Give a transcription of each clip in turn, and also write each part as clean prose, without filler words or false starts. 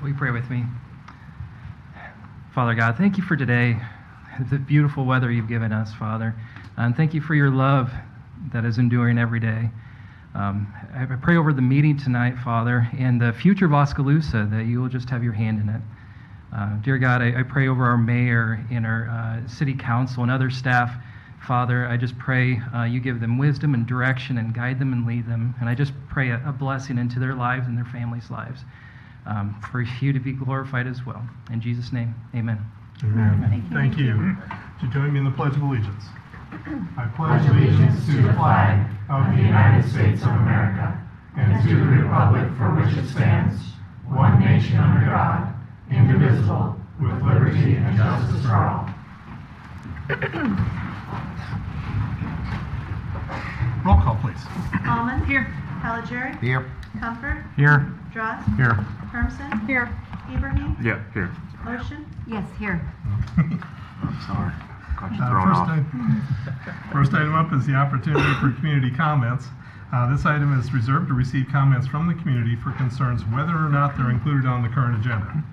Will you pray with me? Father God, thank you for today, the beautiful weather you've given us, Father. And thank you for your love that is enduring every day. I pray over the meeting tonight, Father, and the future of Oskaloosa, that you will just have your hand in it. Dear God, I pray over our mayor and our city council and other staff. Father, I just pray you give them wisdom and direction and guide them and lead them. And I just pray a blessing into their lives and their families' lives, for you to be glorified as well. In Jesus' name, amen. Amen. Thank you. Would you join me in the Pledge of Allegiance? I pledge allegiance to the flag of the United States of America and to the republic for which it stands, one nation under God, indivisible, with liberty and justice for all. Roll call, please. Almond. Here. Caligari. Here. Comfort. Here. Drost. Here. Hermsen. Here. Ibrahim. Yeah, here. Motion. Yes, here. I'm sorry. Got you thrown off. First item up is the opportunity for community comments. This item is reserved to receive comments from the community for concerns whether or not they're included on the current agenda.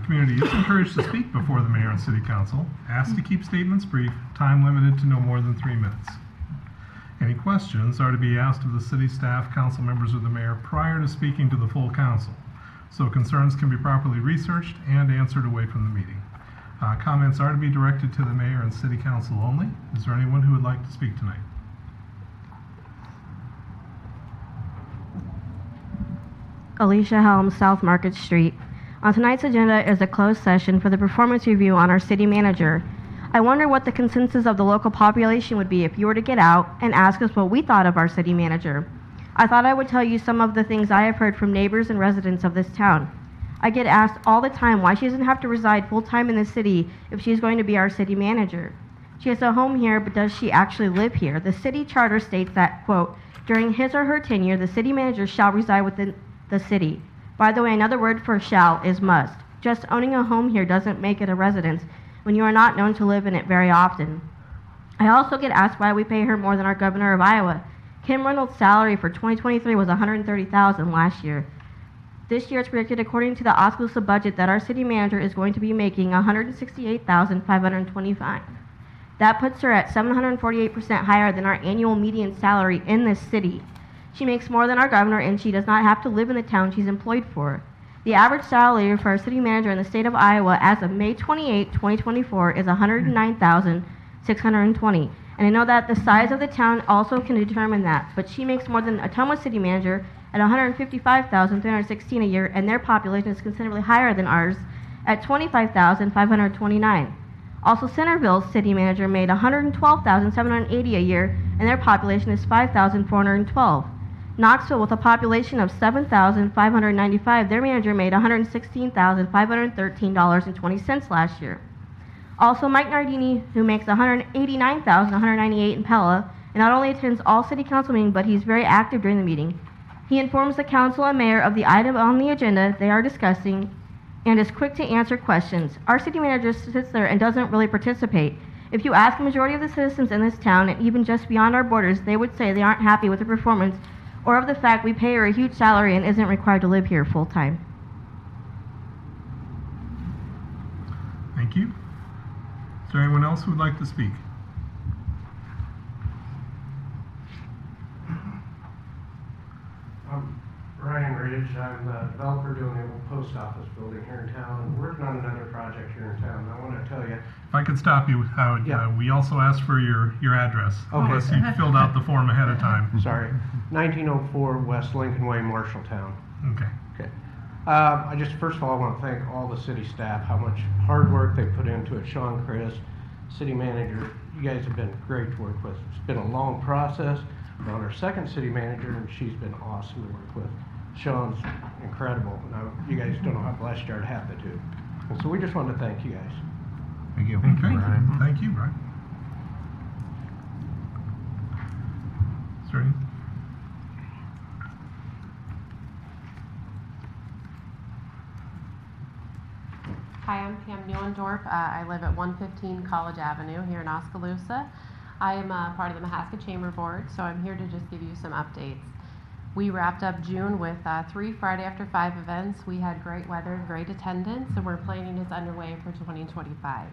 Community is encouraged to speak before the mayor and city council, asked to keep statements brief, time limited to no more than 3 minutes. Any questions are to be asked of the city staff, council members, or the mayor prior to speaking to the full council, so concerns can be properly researched and answered away from the meeting. Comments are to be directed to the mayor and city council only. Is there anyone who would like to speak tonight? Alicia Helms, South Market Street. On tonight's agenda is a closed session for the performance review on our city manager. I wonder what the consensus of the local population would be if you were to get out and ask us what we thought of our city manager. I thought I would tell you some of the things I have heard from neighbors and residents of this town. I get asked all the time why she doesn't have to reside full-time in the city if she's going to be our city manager. She has a home here, but does she actually live here? The city charter states that, quote, during his or her tenure, the city manager shall reside within the city. By the way, another word for shall is must. Just owning a home here doesn't make it a residence when you are not known to live in it very often. I also get asked why we pay her more than our governor of Iowa. Kim Reynolds' salary for 2023 was $130,000 last year. This year it's predicted, according to the Oskaloosa budget, that our city manager is going to be making $168,525. That puts her at 748% higher than our annual median salary in this city. She makes more than our governor, and she does not have to live in the town she's employed for. The average salary for our city manager in the state of Iowa as of May 28, 2024 is $109,620. And I know that the size of the town also can determine that, but she makes more than Ottumwa city manager at $155,316 a year, and their population is considerably higher than ours at $25,529. Also, Centerville's city manager made $112,780 a year, and their population is 5,412. Knoxville, with a population of 7,595, their manager made $116,513.20 last year. Also, Mike Nardini, who makes $189,198 in Pella, and not only attends all city council meetings, but he's very active during the meeting. He informs the council and mayor of the item on the agenda they are discussing and is quick to answer questions. Our city manager sits there and doesn't really participate. If you ask the majority of the citizens in this town, and even just beyond our borders, they would say they aren't happy with the performance or of the fact we pay her a huge salary and isn't required to live here full time. Thank you. Is there anyone else who would like to speak? I'm Ryan Ridge. I'm the developer doing the old post office building here in town. I'm working on another project here in town. I want to tell you. If I could stop you, Howard, Yeah. We also asked for your address, Okay. unless you filled out the form ahead of time. Sorry. 1904 West Lincoln Way, Marshalltown. Okay. Okay. I just, first of all, I want to thank all the city staff, how much hard work they put into it. Sean, Chris, city manager, you guys have been great to work with. It's been a long process. We're on our second city manager, and she's been awesome to work with. Sean's incredible. Now, you guys don't know how blessed you are to have the two. And so we just want to thank you guys. Thank you. Okay. Thank you, Brian. Is there any? Hi, I'm Pam Newendorf. I live at 115 College Avenue here in Oskaloosa. I am part of the Mahaska Chamber Board, so I'm here to just give you some updates. We wrapped up June with 3 Friday After 5 events. We had great weather, great attendance, and we're planning is underway for 2025.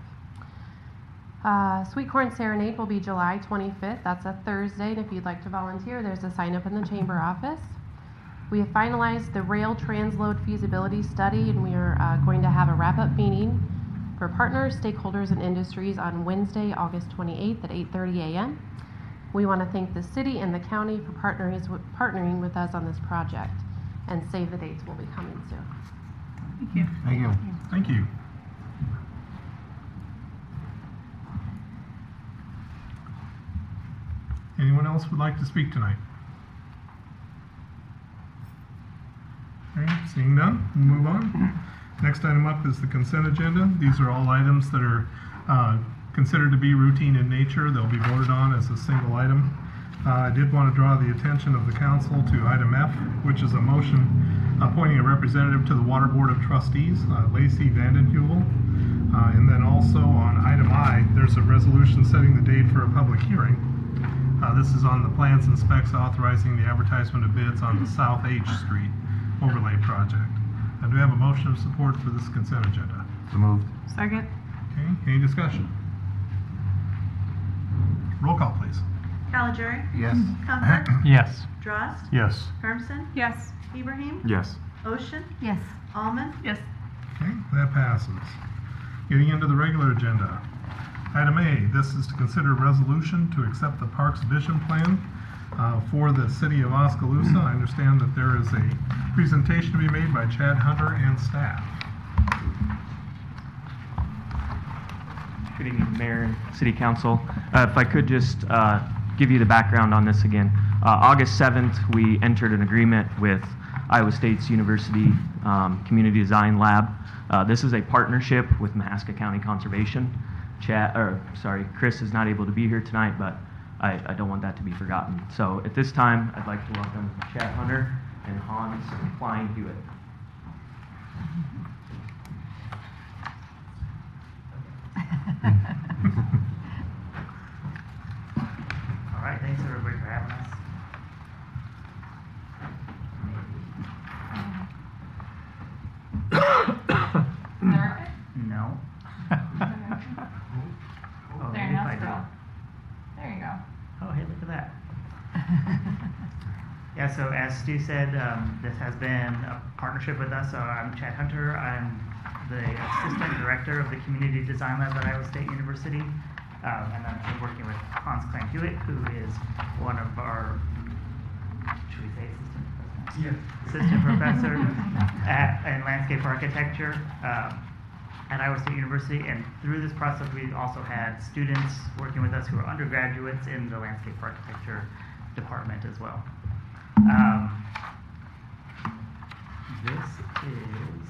Sweet Corn Serenade will be July 25th. That's a Thursday, and if you'd like to volunteer, there's a sign up in the chamber office. We have finalized the rail transload feasibility study, and we are going to have a wrap-up meeting for partners, stakeholders, and industries on Wednesday, August 28th at 8:30 a.m. We want to thank the city and the county for partnering with us on this project, and save the dates will be coming soon. Thank you. Thank you. Thank you. Anyone else would like to speak tonight? Okay, seeing none, we'll move on. Next item up is the consent agenda. These are all items that are considered to be routine in nature. They'll be voted on as a single item. I did want to draw the attention of the council to item F, which is a motion appointing a representative to the Water Board of Trustees, Lacey Vandenheuvel. And then also on item I, there's a resolution setting the date for a public hearing. This is on the plans and specs authorizing the advertisement of bids on the South H Street overlay project. Do we have a motion of support for this consent agenda? So moved. Second. Okay, any discussion? Roll call, please. Caligari. Yes. Comfort. Yes. Drost. Yes. Hermson. Yes. Ibrahim. Yes. Ocean. Yes. Almond. Yes. Okay, that passes. Getting into the regular agenda. Item A, this is to consider resolution to accept the Parks Vision Plan for the city of Oskaloosa. I understand that there is a presentation to be made by Chad Hunter and staff. Good evening, Mayor and City Council. If I could just give you the background on this again. August 7th, we entered an agreement with Iowa State's University Community Design Lab. This is a partnership with Mahaska County Conservation. Chris is not able to be here tonight, but I don't want that to be forgotten. So at this time, I'd like to welcome Chad Hunter and Hans Flying Hewitt. All right, thanks everybody for having us. No. Oh, There, maybe if now I scroll. do. There you go. Oh, hey, look at that. Yeah, so as Stu said, this has been a partnership with us. So I'm Chad Hunter. I'm the Assistant Director of the Community Design Lab at Iowa State University. And I'm been working with Hans Clan Hewitt, who is one of our, should we say assistant professor? Yeah. Assistant professor in landscape architecture at Iowa State University. And through this process, we've also had students working with us who are undergraduates in the landscape architecture department as well. This is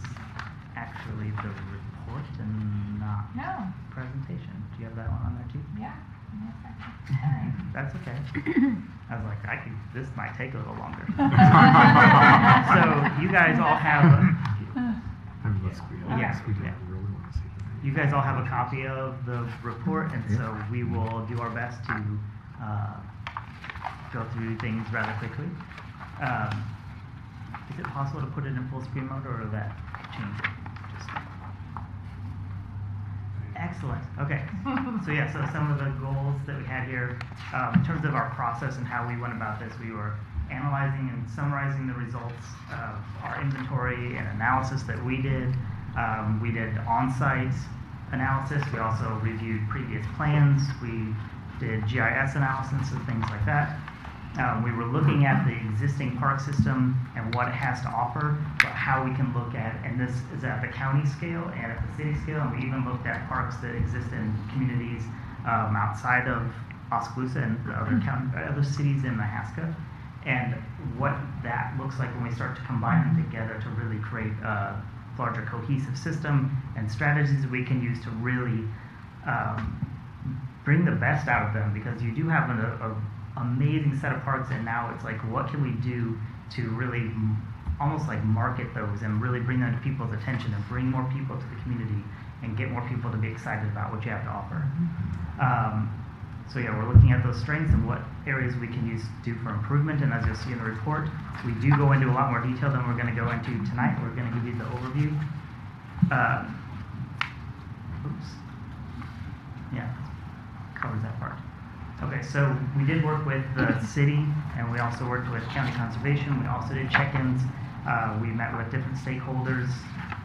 actually the report and not No. presentation. Do you have that one on there too? Yeah. Give me a second. All right. That's okay. I was like, this might take a little longer. So you guys all have, you guys all have a copy of the report, and so we will do our best to go through things rather quickly. Is it possible to put it in full screen mode, or will that change it? Excellent. Okay. So yeah, so some of the goals that we had here, in terms of our process and how we went about this, we were analyzing and summarizing the results of our inventory and analysis that we did. We did on-site analysis. We also reviewed previous plans. We did GIS analysis and things like that. We were looking at the existing park system and what it has to offer, but how we can look at, and this is at the county scale and at the city scale, and we even looked at parks that exist in communities outside of Oskaloosa and other cities in Mahaska, and what that looks like when we start to combine them together to really create a larger cohesive system and strategies we can use to really bring the best out of them, because you do have a amazing set of parks, and now it's like, what can we do to really almost like market those and really bring them to people's attention and bring more people to the community and get more people to be excited about what you have to offer. So yeah, we're looking at those strengths and what areas we can use to do for improvement. And as you'll see in the report, we do go into a lot more detail than we're going to go into tonight. We're going to give you the overview. Oops. Yeah, covers that part. Okay, so we did work with the city, and we also worked with county conservation. We also did check-ins. We met with different stakeholders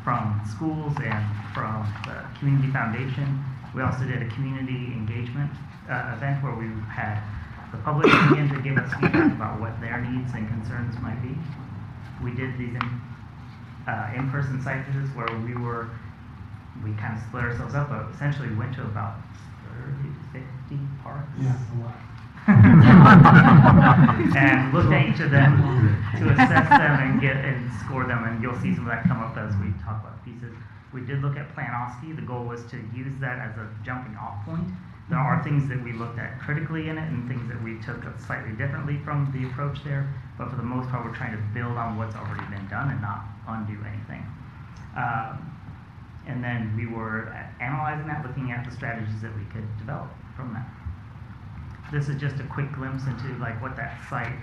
from schools and from the community foundation. We also did a community engagement event where we had the public come in to give us feedback about what their needs and concerns might be. We did these in-person site visits where we kind of split ourselves up, but essentially went to about 30 to 50 parks. Yeah, a lot. And looked at each of them to assess them and score them, and you'll see some of that come up as we talk about pieces. We did look at Plan Oski. The goal was to use that as a jumping off point. There are things that we looked at critically in it and things that we took slightly differently from the approach there, but for the most part we're trying to build on what's already been done and not undo anything. And then we were analyzing that, looking at the strategies that we could develop from that. This is just a quick glimpse into like what that site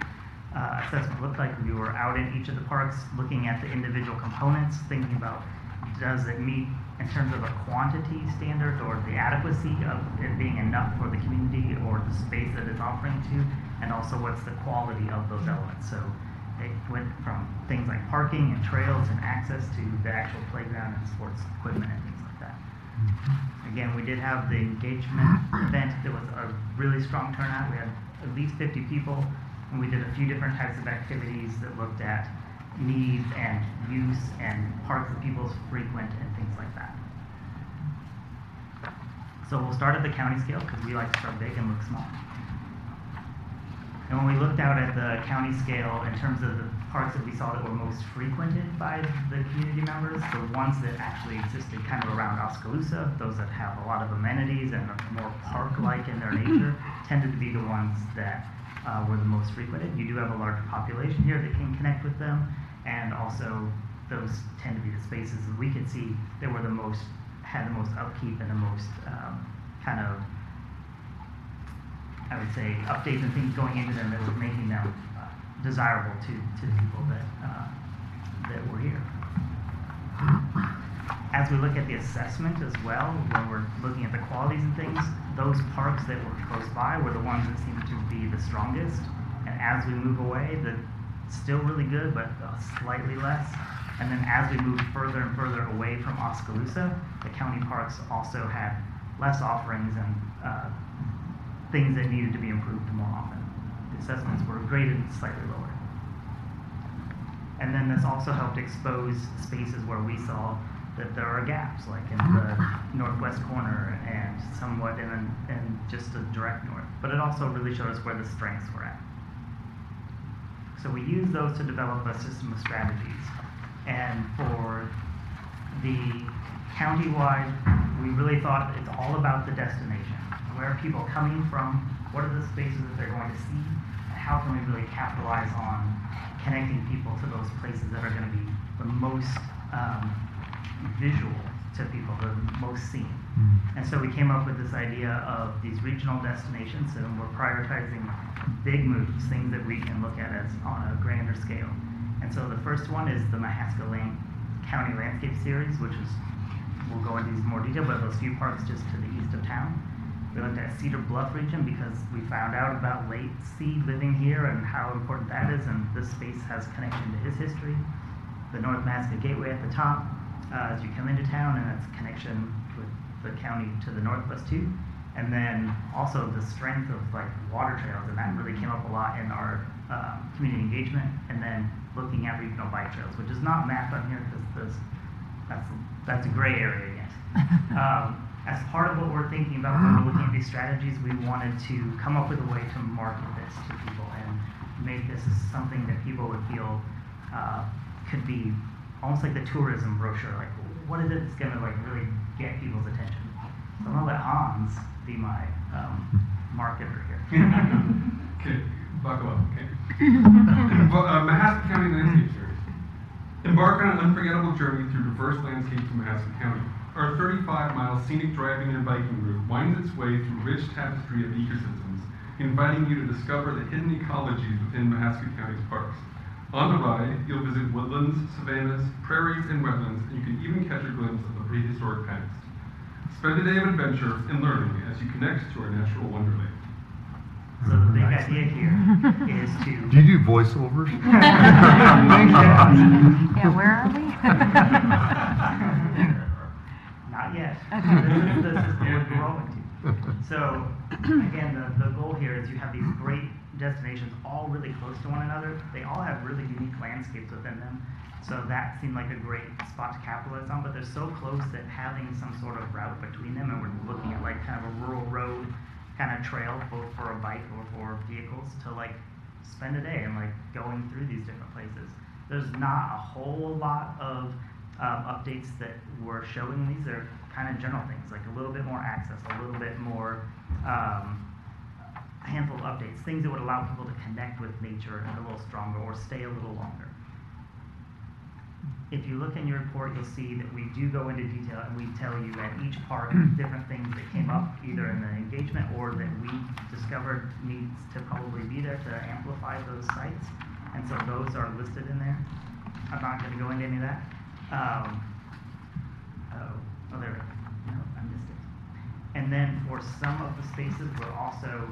assessment looked like. We were out in each of the parks looking at the individual components, thinking about does it meet in terms of a quantity standard or the adequacy of it being enough for the community or the space that it's offering to, and also what's the quality of those elements. So it went from things like parking and trails and access to the actual playground and sports equipment and things like that. Again, we did have the engagement event. There was a really strong turnout. We had at least 50 people, and we did a few different types of activities that looked at needs and use and parks that people frequent and things like that. So we'll start at the county scale because we like to start big and look small. And when we looked out at the county scale in terms of the parks that we saw that were most frequented by the community members, the ones that actually existed kind of around Oskaloosa, those that have a lot of amenities and are more park-like in their nature, tended to be the ones that were the most frequented. You do have a larger population here that can connect with them, and also those tend to be the spaces that we could see that were had the most upkeep and the most kind of, I would say, updates and things going into them that were making them desirable to the people that were here. As we look at the assessment as well, when we're looking at the qualities and things, those parks that were close by were the ones that seemed to be the strongest. And as we move away, still really good, but slightly less. And then as we moved further and further away from Oskaloosa, the county parks also had less offerings and things that needed to be improved more often. The assessments were graded slightly lower. And then this also helped expose spaces where we saw that there are gaps, like in the northwest corner and somewhat in just a direct north. But it also really showed us where the strengths were at. So we used those to develop a system of strategies. And for the countywide, we really thought it's all about the destination. Where are people coming from? What are the spaces that they're going to see? And how can we really capitalize on connecting people to those places that are going to be the most visual to people, the most seen? And so we came up with this idea of these regional destinations, and we're prioritizing big moves, things that we can look at as on a grander scale. And so the first one is the Mahaska County Landscape Series, which is, we'll go into more detail, but those few parks just to the east of town. We looked at Cedar Bluff region because we found out about late sea living here and how important that is, and this space has connection to his history. The North Mahaska Gateway at the top, as you come into town, and that's connection with the county to the northwest too. And then also the strength of like water trails, and that really came up a lot in our community engagement. And then looking at regional bike trails, which is not mapped on here because that's a gray area yet. As part of what we're thinking about when we're looking at these strategies, we wanted to come up with a way to market this to people and make this something that people would feel could be almost like the tourism brochure. Like, what is it that's going to like really get people's attention? So I'm going to let Hans be my marketer here. Okay, buckle up, okay? Mahaska County Landscape Series. Embark on an unforgettable journey through diverse landscapes in Mahaska County. Our 35-mile scenic driving and biking route winds its way through rich tapestry of ecosystems, inviting you to discover the hidden ecologies within Mahaska County's parks. On the ride, you'll visit woodlands, savannas, prairies, and wetlands, and you can even catch a glimpse of the prehistoric past. Spend a day of adventure and learning as you connect to our natural wonderland. So the big idea here is to. Do you do voiceovers? Yeah, where are we? Not yet. Okay. This is what we're growing to. So, again, the goal here is you have these great destinations all really close to one another. They all have really unique landscapes within them. So that seemed like a great spot to capitalize on, but they're so close that having some sort of route between them, and we're looking at like kind of a rural road kind of trail, both for a bike or for vehicles, to like spend a day and like going through these different places. There's not a whole lot of updates that we're showing these. They're kind of general things, like a little bit more access, a little bit more, a handful of updates, things that would allow people to connect with nature a little stronger or stay a little longer. If you look in your report, you'll see that we do go into detail and we tell you at each park different things that came up either in the engagement or that we discovered needs to probably be there to amplify those sites. And so those are listed in there. I'm not going to go into any of that. Oh, there we go. No, I missed it. And then for some of the spaces, we're also,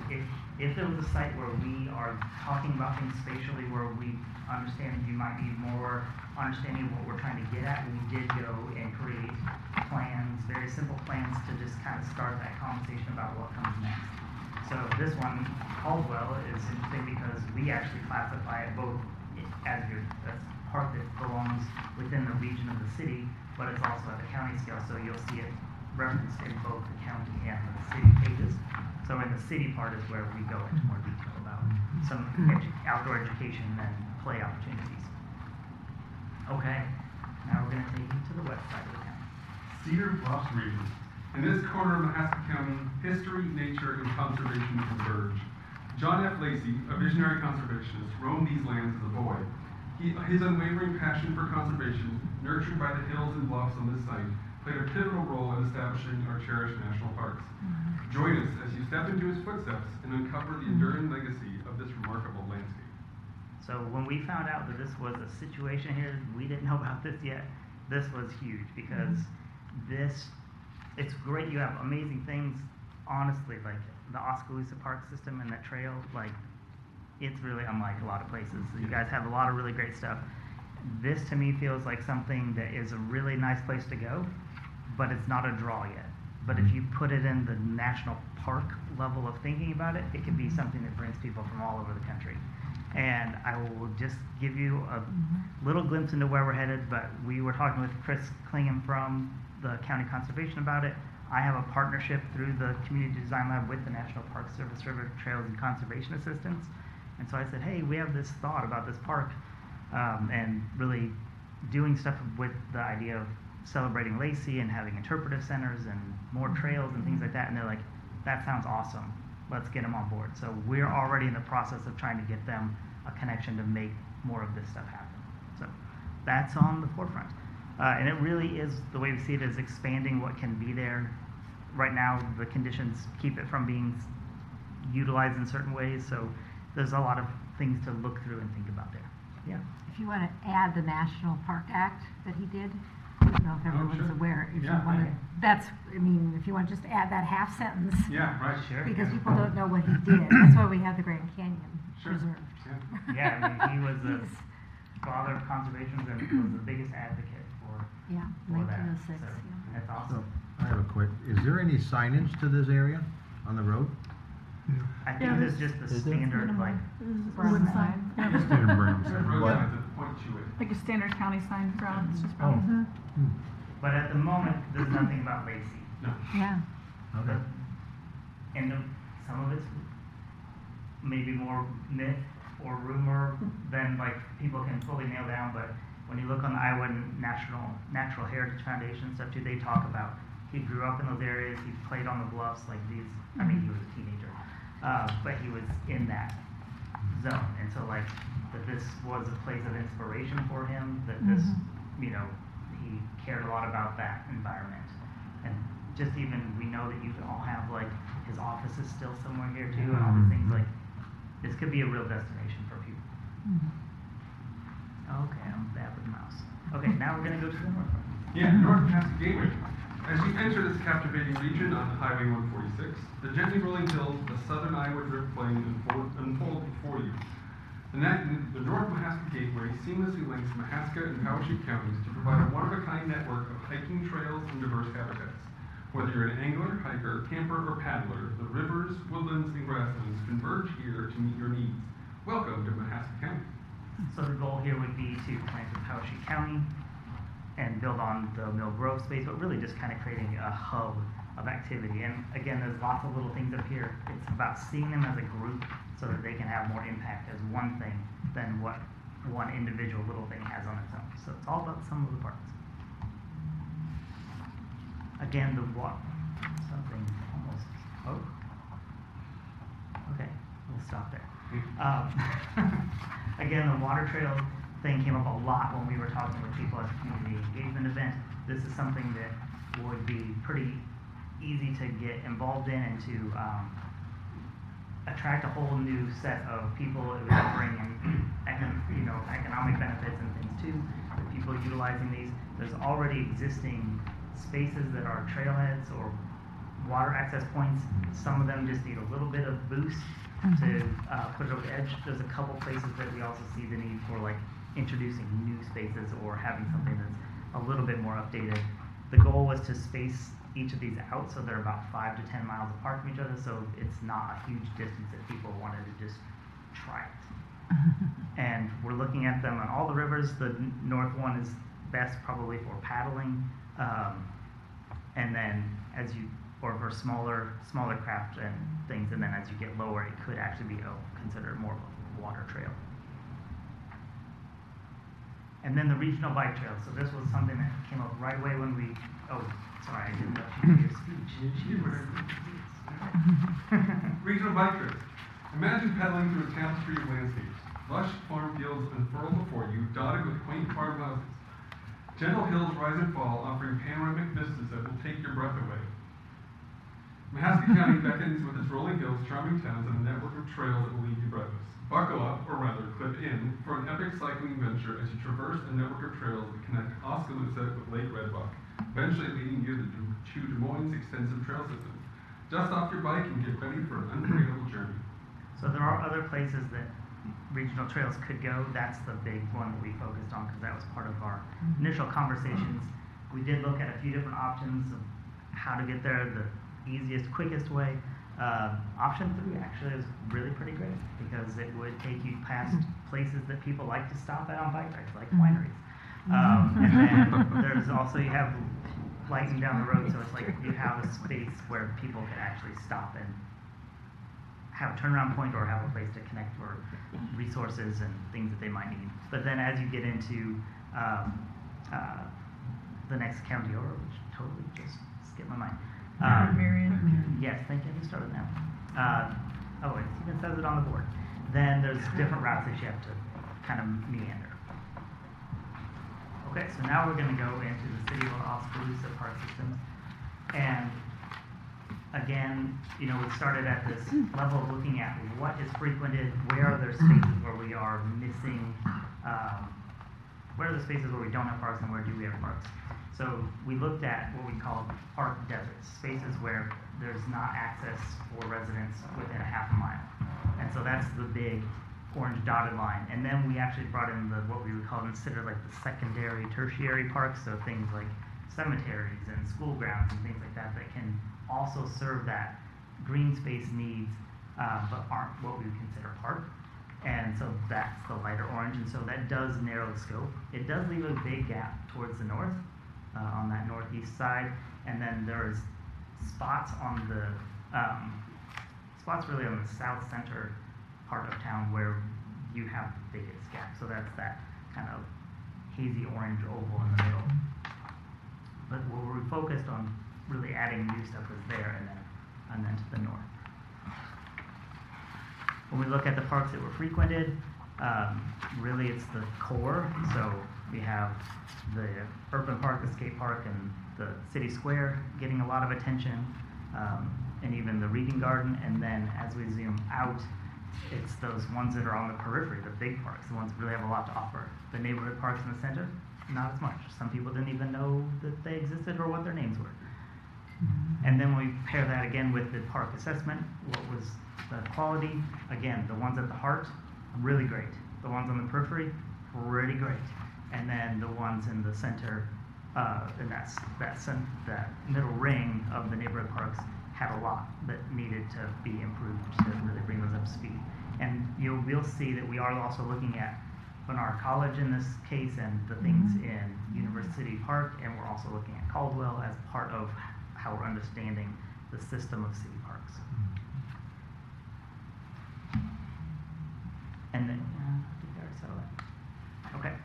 if there was a site where we are talking about things spatially, where we understand you might need more understanding of what we're trying to get at, we did go and create plans, very simple plans to just kind of start that conversation about what comes next. So this one, Caldwell, is interesting because we actually classify it both as a part that belongs within the region of the city, but it's also at the county scale, so you'll see it referenced in both the county and the city pages. So in the city part is where we go into more detail about some outdoor education and play opportunities. Okay, now we're going to take you to the west side of the county. Cedar Bluffs region. In this corner of Mahaska County, history, nature, and conservation converge. John F. Lacey, a visionary conservationist, roamed these lands as a boy. His unwavering passion for conservation, nurtured by the hills and bluffs on this site, played a pivotal role in establishing our cherished national parks. Join us as you step into his footsteps and uncover the enduring legacy of this remarkable landscape. So when we found out that this was a situation here, we didn't know about this yet. This was huge because it's great. You have amazing things, honestly, like the Oskaloosa Park system and that trail, like it's really unlike a lot of places. You guys have a lot of really great stuff. This to me feels like something that is a really nice place to go, but it's not a draw yet. But if you put it in the national park level of thinking about it, it can be something that brings people from all over the country. And I will just give you a little glimpse into where we're headed, but we were talking with Chris Klingham from the County Conservation about it. I have a partnership through the Community Design Lab with the National Park Service River Trails and Conservation Assistance. And so I said, hey, we have this thought about this park and really doing stuff with the idea of celebrating Lacey and having interpretive centers and more trails and things like that. And they're like, that sounds awesome. Let's get them on board. So we're already in the process of trying to get them a connection to make more of this stuff happen. So that's on the forefront. And it really is, the way we see it, is expanding what can be there. Right now, the conditions keep it from being utilized in certain ways. So there's a lot of things to look through and think about there. Yeah. If you want to add the National Park Act that he did, I don't know if everyone's sure. aware. If Yeah, you want to, okay. that's, I mean, if you want to just add that half sentence, Yeah, right. Sure. because people don't know what he did. That's why we have the Grand Canyon Sure. preserved. Yeah, I mean, he was the He's- father of conservation and was the biggest advocate for Yeah, that. 1906. So Yeah. that's awesome. I have a quick, is there any signage to this area on the road? I think this is just the Is there? standard, like, Brown sign. Just didn't bring them. Road What? signs that point to it. Like a standard county sign brown, it's just Oh, brown. but at the moment, there's nothing about Lacey. No. Yeah. okay. And some of it's maybe more myth or rumor than like people can fully nail down. But when you look on the Iowa Natural Heritage Foundation stuff too, they talk about he grew up in those areas. He played on the bluffs like these. I mean, he was a teenager, but he was in that zone. And so like that this was a place of inspiration for him. That this, you know, he cared a lot about that environment. And just even, we know that you all have like, his office is still somewhere here too, and all these things, like, this could be a real destination for people. Okay, I'm bad with the mouse. Okay, now we're gonna go to the north. Yeah, North Nebraska Gateway. As you enter this captivating region on Highway 146, the gently rolling hills of the southern Iowa Drift Plain unfold before you. The North Mahaska Gateway seamlessly links Mahaska and Poweshiek counties to provide a one-of-a-kind network of hiking trails and diverse habitats. Whether you're an angler, hiker, camper, or paddler, the rivers, woodlands, and grasslands converge here to meet your needs. Welcome to Mahaska County. So the goal here would be to connect with Poweshiek County and build on the Mill Grove space, but really just kind of creating a hub of activity. And again, there's lots of little things up here. It's about seeing them as a group so that they can have more impact as one thing than what one individual little thing has on its own. So it's all about the sum of the parts. Again, the what? Something almost, oh. Okay, we'll stop there. Again, the water trail thing came up a lot when we were talking with people at the community engagement event. This is something that would be pretty easy to get involved in and to attract a whole new set of people. It would bring in economic benefits and things too, for people utilizing these. There's already existing spaces that are trailheads or water access points. Some of them just need a little bit of boost to put it over the edge. There's a couple places that we also see the need for, like introducing new spaces or having something that's a little bit more updated. The goal was to space each of these out so they're about 5 to 10 miles apart from each other, so it's not a huge distance if people wanted to just try it. And we're looking at them on all the rivers. The north one is best probably for paddling, and then or for smaller craft and things, and then as you get lower, it could actually be considered more of a water trail. And then the regional bike trail. So this was something that came up right away when we, sorry, I didn't let you do your speech. Regional bike trails. Imagine pedaling through a tapestry of landscapes. Lush farm fields unfurl before you, dotted with quaint farmhouses. Gentle hills rise and fall, offering panoramic vistas that will take your breath away. Mahaska County beckons with its rolling hills, charming towns, and a network of trails that will leave you breathless. Buckle up, or rather, clip in, for an epic cycling adventure as you traverse a network of trails that connect Oskaloosa with Lake Red Buck, eventually leading you to Des Moines' extensive trail system. Dust off your bike and get ready for an unforgettable journey. So there are other places that regional trails could go. That's the big one that we focused on because that was part of our initial conversations. We did look at a few different options of how to get there the easiest, quickest way. Option 3 actually is really pretty great because it would take you past places that people like to stop at on bike rides, like wineries. And then there's also, you have lighting down the road, so it's like you have a space where people can actually stop and have a turnaround point or have a place to connect for resources and things that they might need. But then as you get into the next county over, which totally just skipped my mind. Marion. Yes, thank you. I started now. It even says it on the board. Then there's different routes that you have to kind of meander. Okay, so now we're going to go into the city of Oskaloosa park systems. And again, we started at this level of looking at what is frequented, where are there spaces where we are missing, where are the spaces where we don't have parks and where do we have parks. So we looked at what we call park deserts, spaces where there's not access for residents within a half a mile. And so that's the big orange dotted line. And then we actually brought in what we would consider like the secondary, tertiary parks, so things like cemeteries and school grounds and things like that that can also serve that green space needs, but aren't what we would consider park. And so that's the lighter orange, and so that does narrow the scope. It does leave a big gap towards the north, on that northeast side, and then there's spots on the spots really on the south center part of town where you have the biggest gap. So that's that kind of hazy orange oval in the middle. But where we're focused on really adding new stuff is there, and then to the north. When we look at the parks that were frequented, really it's the core. So we have the urban park, the skate park, and the city square getting a lot of attention, and even the reading garden. And then as we zoom out, it's those ones that are on the periphery, the big parks, the ones that really have a lot to offer. The neighborhood parks in the center, not as much. Some people didn't even know that they existed or what their names were. And then we pair that again with the park assessment. What was the quality? Again, the ones at the heart, really great. The ones on the periphery, pretty great. And then the ones in the center, in that middle ring of the neighborhood parks had a lot that needed to be improved to really bring those up to speed. And we'll see that we are also looking at Barnard College in this case and the things in University Park, and we're also looking at Caldwell as part of how we're understanding the system of city parks. And then, I think I already saw that. Okay.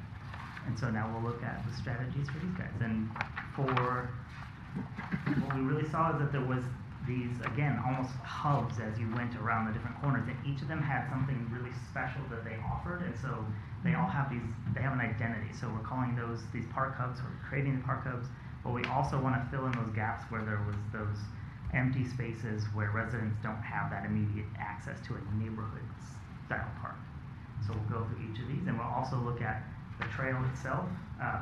And so now we'll look at the strategies for these guys. And for what we really saw is that there was these, again, almost hubs as you went around the different corners, and each of them had something really special that they offered, and so they all have they have an identity. So we're calling these park hubs, we're creating the park hubs, but we also want to fill in those gaps where there was those empty spaces where residents don't have that immediate access to a neighborhood style park. So we'll go through each of these, and we'll also look at the trail itself,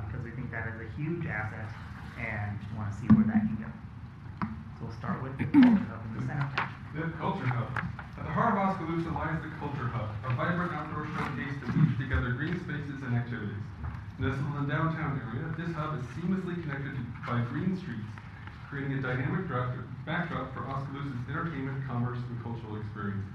because we think that is a huge asset, and want to see where that can go. So we'll start with the Culture Hub in the center. The Culture Hub. At the heart of Oskaloosa lies the Culture Hub, a vibrant outdoor showcase that weaves together green spaces and activities. Nestled in the downtown area, this hub is seamlessly connected by green streets, creating a dynamic backdrop for Oskaloosa's entertainment, commerce, and cultural experiences.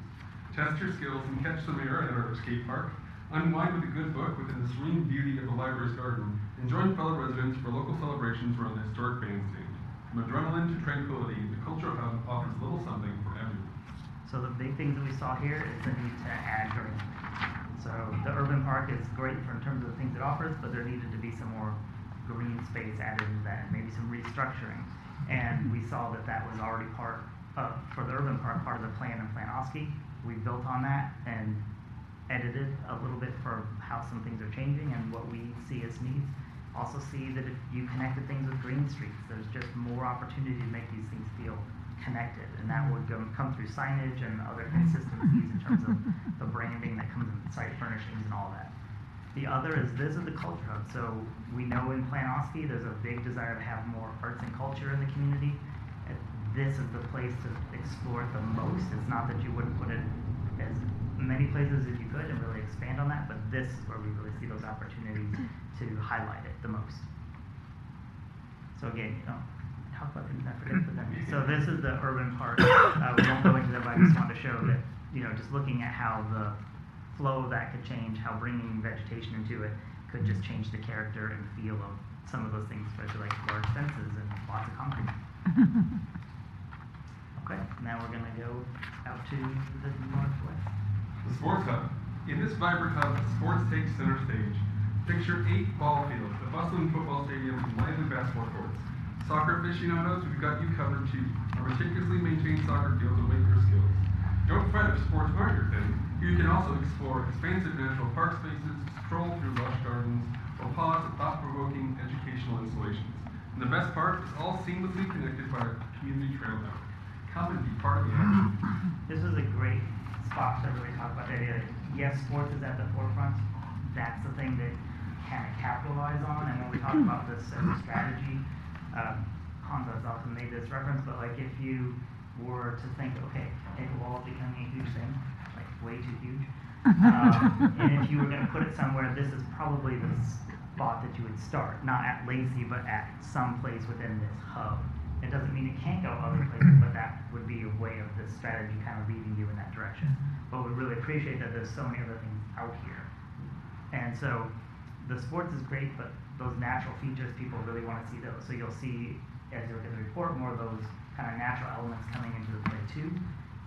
Test your skills and catch some air at our skate park. Unwind with a good book within the serene beauty of the library's garden, and join fellow residents for local celebrations around the historic bandstand. From adrenaline to tranquility, the Culture Hub offers a little something for everyone. So the big things that we saw here is the need to add green. So the urban park is great in terms of the things it offers, but there needed to be some more green space added into that, and maybe some restructuring. And we saw that that was already part of, for the urban park, part of the plan in Plan Oski. We built on that and edited a little bit for how some things are changing and what we see as needs. Also see that if you connected things with green streets, there's just more opportunity to make these things feel connected, and that would come through signage and other consistencies in terms of the branding that comes in site furnishings and all that. The other is this is the Culture Hub. So we know in Plan Oski there's a big desire to have more arts and culture in the community. This is the place to explore it the most. It's not that you wouldn't put it as many places as you could and really expand on that, but this is where we really see those opportunities to highlight it the most. So again, talk about things I forget to put them. So this is the urban part. We won't go into that, but I just wanted to show that, just looking at how the flow of that could change, how bringing vegetation into it could just change the character and feel of some of those things, especially like large fences and lots of concrete. Okay, now we're going to go out to the northwest. The Sports Hub. In this vibrant hub, sports takes center stage. Picture 8 ball fields, a bustling football stadium, and lively basketball courts. Soccer aficionados, we've got you covered too. Our meticulously maintained soccer fields await your skills. Don't fret if sports aren't your thing. You can also explore expansive natural park spaces, stroll through lush gardens, or pause at thought-provoking educational installations. And the best part, it's all seamlessly connected by our community trail network. Come and be part of the action. This is a great spot to really talk about the idea that, yes, sports is at the forefront. That's the thing that kind of capitalize on. And when we talk about this as a strategy, Hansa's often made this reference, but like if you were to think, okay, pickleball is becoming a huge thing, like way too huge, and if you were going to put it somewhere, this is probably the spot that you would start, not at Lacey, but at some place within this hub. It doesn't mean it can't go other places, but that would be a way of this strategy kind of leading you in that direction. But we really appreciate that there's so many other things out here. And so the sports is great, but those natural features, people really want to see those. So you'll see, as you look at the report, more of those kind of natural elements coming into the play too.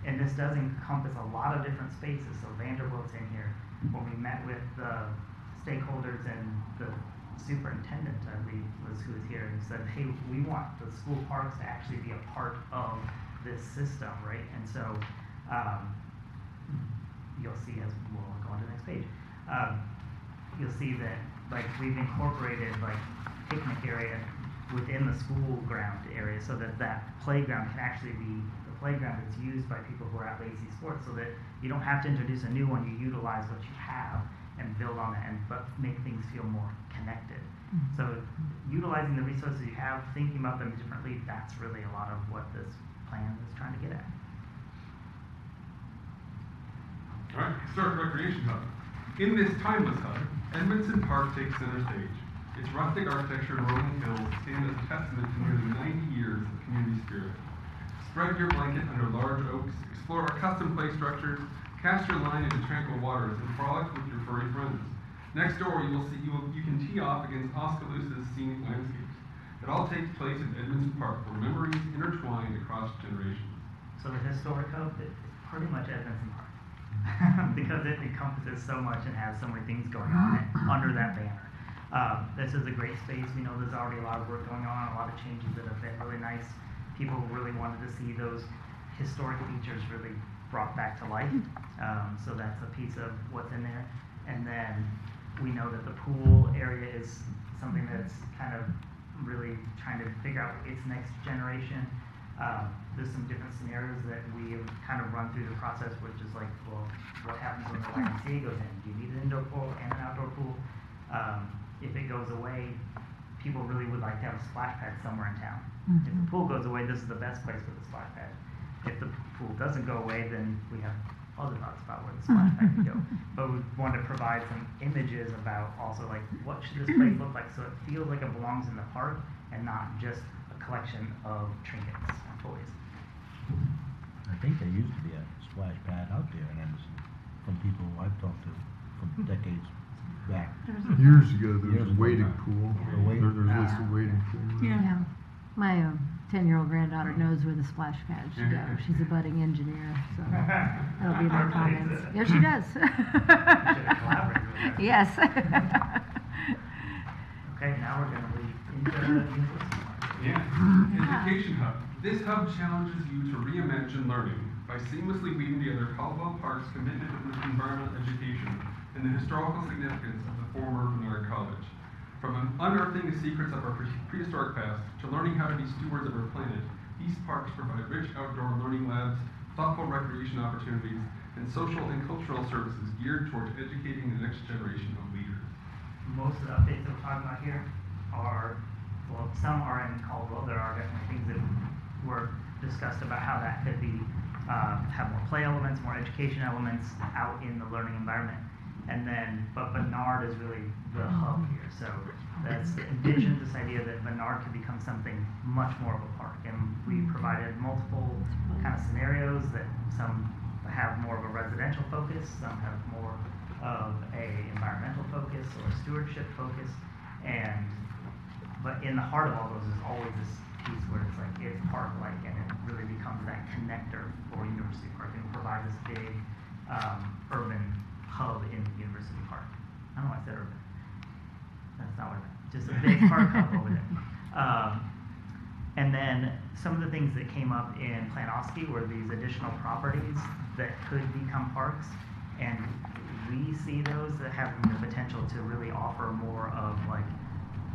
And this does encompass a lot of different spaces. So Vanderbilt's in here. When we met with the stakeholders and the superintendent, I believe, was who was here, and said, hey, we want the school parks to actually be a part of this system, right? And so you'll see, as we'll go on to the next page, you'll see that like we've incorporated like picnic area within the school ground area, so that that playground can actually be the playground that's used by people who are at Lazy Sports, so that you don't have to introduce a new one. You utilize what you have and build on that, but make things feel more connected. So utilizing the resources you have, thinking about them differently, that's really a lot of what this plan is trying to get at. All right, historic recreation hub. In this timeless hub, Edmondson Park takes center stage. Its rustic architecture and rolling hills stand as a testament to nearly 90 years of community spirit. Spread your blanket under large oaks, explore our custom play structures, cast your line into tranquil waters, and frolic with your furry friends. Next door, you can tee off against Oskaloosa's scenic landscapes. It all takes place in Edmondson Park, where memories intertwine across generations. So the historic hub is pretty much Edmondson Park because it encompasses so much and has so many things going on under that banner. This is a great space. We know there's already a lot of work going on, a lot of changes that have been really nice. People really wanted to see those historic features really brought back to life. So that's a piece of what's in there. And then we know that the pool area is something that's kind of really trying to figure out its next generation. There's some different scenarios that we have kind of run through the process, which is like, well, what happens when the YMCA goes in? Do you need an indoor pool and an outdoor pool? If it goes away, people really would like to have a splash pad somewhere in town. If the pool goes away, this is the best place for the splash pad. If the pool doesn't go away, then we have other thoughts about where the splash pad can go. But we want to provide some images about also like what should this place look like so it feels like it belongs in the park and not just a collection of trinkets and toys. I think there used to be a splash pad out there in Anderson, from people I've talked to from decades back. Years ago, there Years was a ago wading now. pool. A wading- There's a wading pool. Yeah. My 10-year-old granddaughter knows where the splash pad should go. She's a budding engineer, so that'll be my comments. Yeah, she does. Should have collaborated with her. Yes. Okay, now we're going to lead into the university. Yeah, education hub. This hub challenges you to reimagine learning by seamlessly weaving together Caldwell Park's commitment to environmental education and the historical significance of the former Bernard College. From unearthing the secrets of our prehistoric past to learning how to be stewards of our planet, these parks provide rich outdoor learning labs, thoughtful recreation opportunities, and social and cultural services geared towards educating the next generation of leaders. Most of the updates that we're talking about here are, well, some are in Caldwell. There are definitely things that were discussed about how that could be, have more play elements, more education elements out in the learning environment. And then, but Bernard is really the hub here. So that's envisioned this idea that Bernard could become something much more of a park. And we provided multiple kind of scenarios that some have more of a residential focus, some have more of a environmental focus or a stewardship focus. But in the heart of all those is always this piece where it's like, it's park-like and it really becomes that connector for University Park and provide this big urban hub in University Park. I don't know why I said urban. That's not what I meant. Just a big park hub over there. And then some of the things that came up in Plan Oski were these additional properties that could become parks. And we see those that have the potential to really offer more of like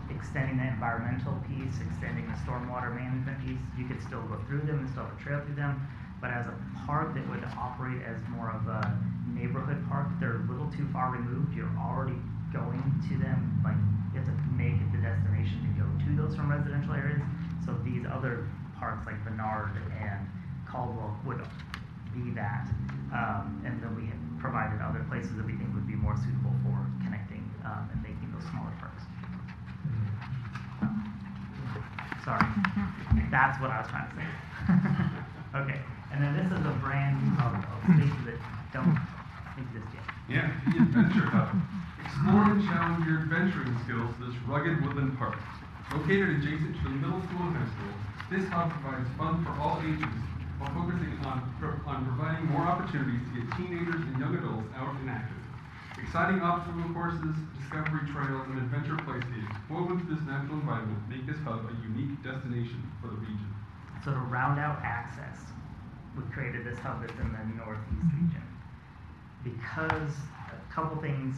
extending the environmental piece, extending the stormwater management piece. You could still go through them and still have a trail through them. But as a park that would operate as more of a neighborhood park, they're a little too far removed. You're already going to them, like you have to make it the destination to go to those from residential areas. So these other parks like Bernard and Caldwell would be that. And then we have provided other places that we think would be more suitable for connecting and making those smaller parks. Sorry, that's what I was trying to say. Okay. And then this is a brand new hub of spaces that don't exist yet. Yeah, the Adventure Hub. Explore and challenge your adventuring skills to this rugged woodland park. Located adjacent to the middle school and high school, this hub provides fun for all ages while focusing on providing more opportunities to get teenagers and young adults out and active. Exciting obstacle courses, discovery trails, and adventure playscapes woven into this natural environment make this hub a unique destination for the region. So to round out access, we created this hub that's in the northeast region. Because a couple things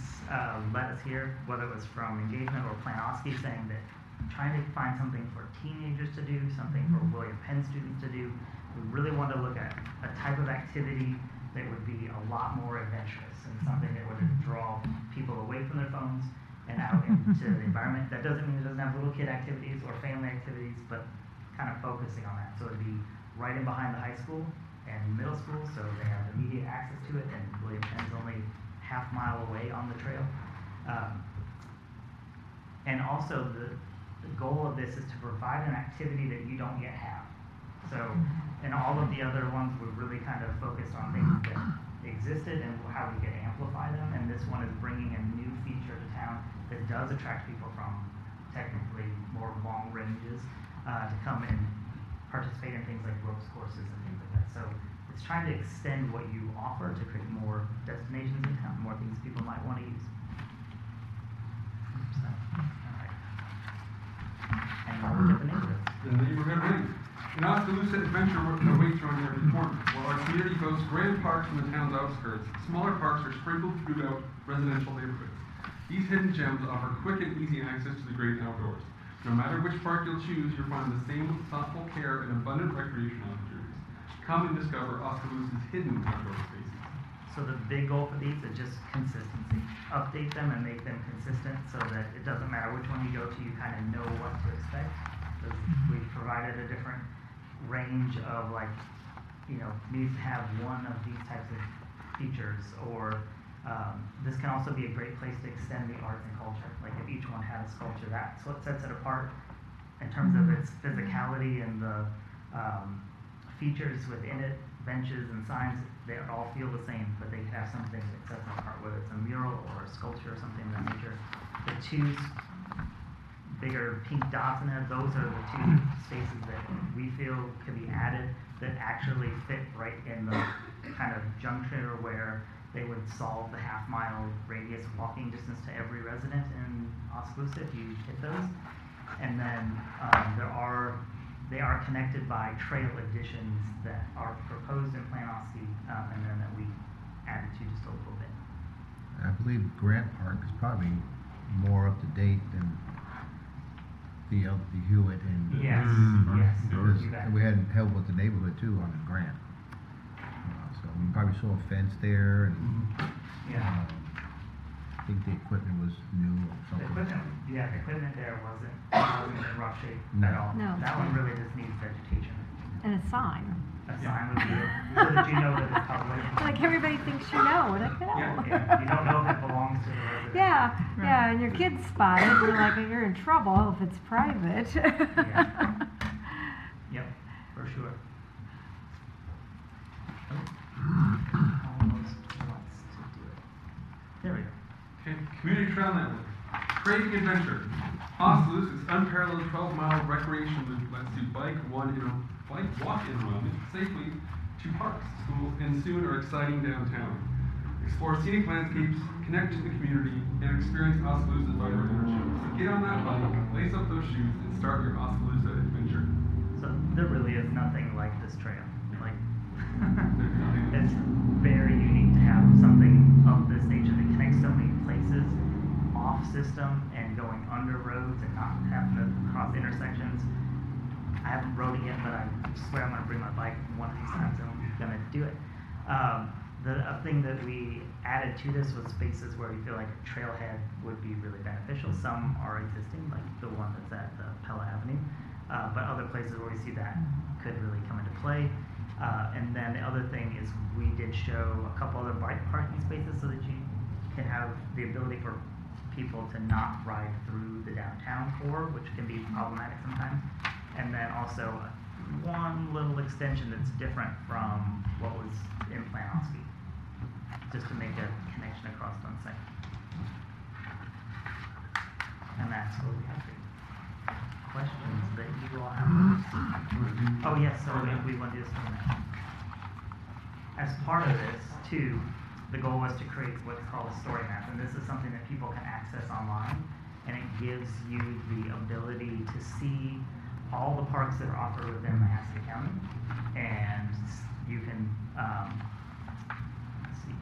led us here, whether it was from engagement or Plan Oski saying that trying to find something for teenagers to do, something for William Penn students to do. We really want to look at a type of activity that would be a lot more adventurous and something that would draw people away from their phones and out into the environment. That doesn't mean it doesn't have little kid activities or family activities, but kind of focusing on that. So it'd be right in behind the high school and middle school, so they have immediate access to it, and William Penn's only half-mile away on the trail. And also the goal of this is to provide an activity that you don't yet have. So, and all of the other ones were really kind of focused on things that existed and how we could amplify them, and this one is bringing a new feature to town that does attract people from technically more long ranges to come and participate in things like ropes courses and things like that. So it's trying to extend what you offer to create more destinations in town, more things people might want to use. So, all right. And now we'll get the neighborhoods. The neighborhood ring. An Oskaloosa adventure awaits you on every corner. While our community boasts grand parks in the town's outskirts, smaller parks are sprinkled throughout residential neighborhoods. These hidden gems offer quick and easy access to the great outdoors. No matter which park you'll choose, you'll find the same thoughtful care and abundant recreation opportunities. Come and discover Oskaloosa's hidden outdoor spaces. So the big goal for these is just consistency. Update them and make them consistent so that it doesn't matter which one you go to, you kind of know what to expect. Because we've provided a different range of needs to have one of these types of features, or this can also be a great place to extend the arts and culture. Like if each one had a sculpture, that's what sets it apart in terms of its physicality and the features within it, benches and signs. They all feel the same, but they have something that sets them apart, whether it's a mural or a sculpture or something of that nature. The two bigger pink dots in it, those are the two spaces that we feel could be added that actually fit right in the kind of juncture where they would solve the half-mile radius walking distance to every resident in Oskaloosa if you hit those. And then they are connected by trail additions that are proposed in Plan Oski, and then that we added to just a little bit. I believe Grant Park is probably more up to date than the Hewitt and Yes, yes. because You bet. we had help with the neighborhood too on the grant. So we probably saw a fence there, and Yeah. I think the equipment was new or The something. equipment there wasn't in rough shape No. at all. No. That one really just needs vegetation. And a sign. A sign would be good, so that you know that it's public. Like everybody thinks you know, like, no. Yeah, you don't know if it belongs to the resident. Yeah, and your kids spot it, you're like, you're in trouble if it's private. Yeah. Yep, for sure. Almost wants to do it. There we go. Okay, Community Trail Network. Craving adventure. Oskaloosa's unparalleled 12-mile recreation loop lets you walk and run safely to parks, schools, and soon our exciting downtown. Explore scenic landscapes, connect to the community, and experience Oskaloosa's vibrant energy. So get on that bike, lace up those shoes, and start your Oskaloosa adventure. So there really is nothing like this trail. Like, it's very unique to have something of this nature that connects so many places off system and going under roads and not having to cross intersections. I haven't rode it yet, but I swear I'm going to bring my bike one of these times and I'm going to do it. The thing that we added to this was spaces where we feel like a trailhead would be really beneficial. Some are existing, like the one that's at Pella Avenue, but other places where we see that could really come into play. And then the other thing is we did show a couple other bike parking spaces so that you can have the ability for people to not ride through the downtown core, which can be problematic sometimes. And then also one little extension that's different from what was in Plan Oski, just to make a connection across one site. And that's what we have to. Questions that you all have? Oh yes, so we want to do this one now. As part of this, too, the goal was to create what's called a story map, and this is something that people can access online, and it gives you the ability to see all the parks that are offered within Mahaska County, and you can let's see.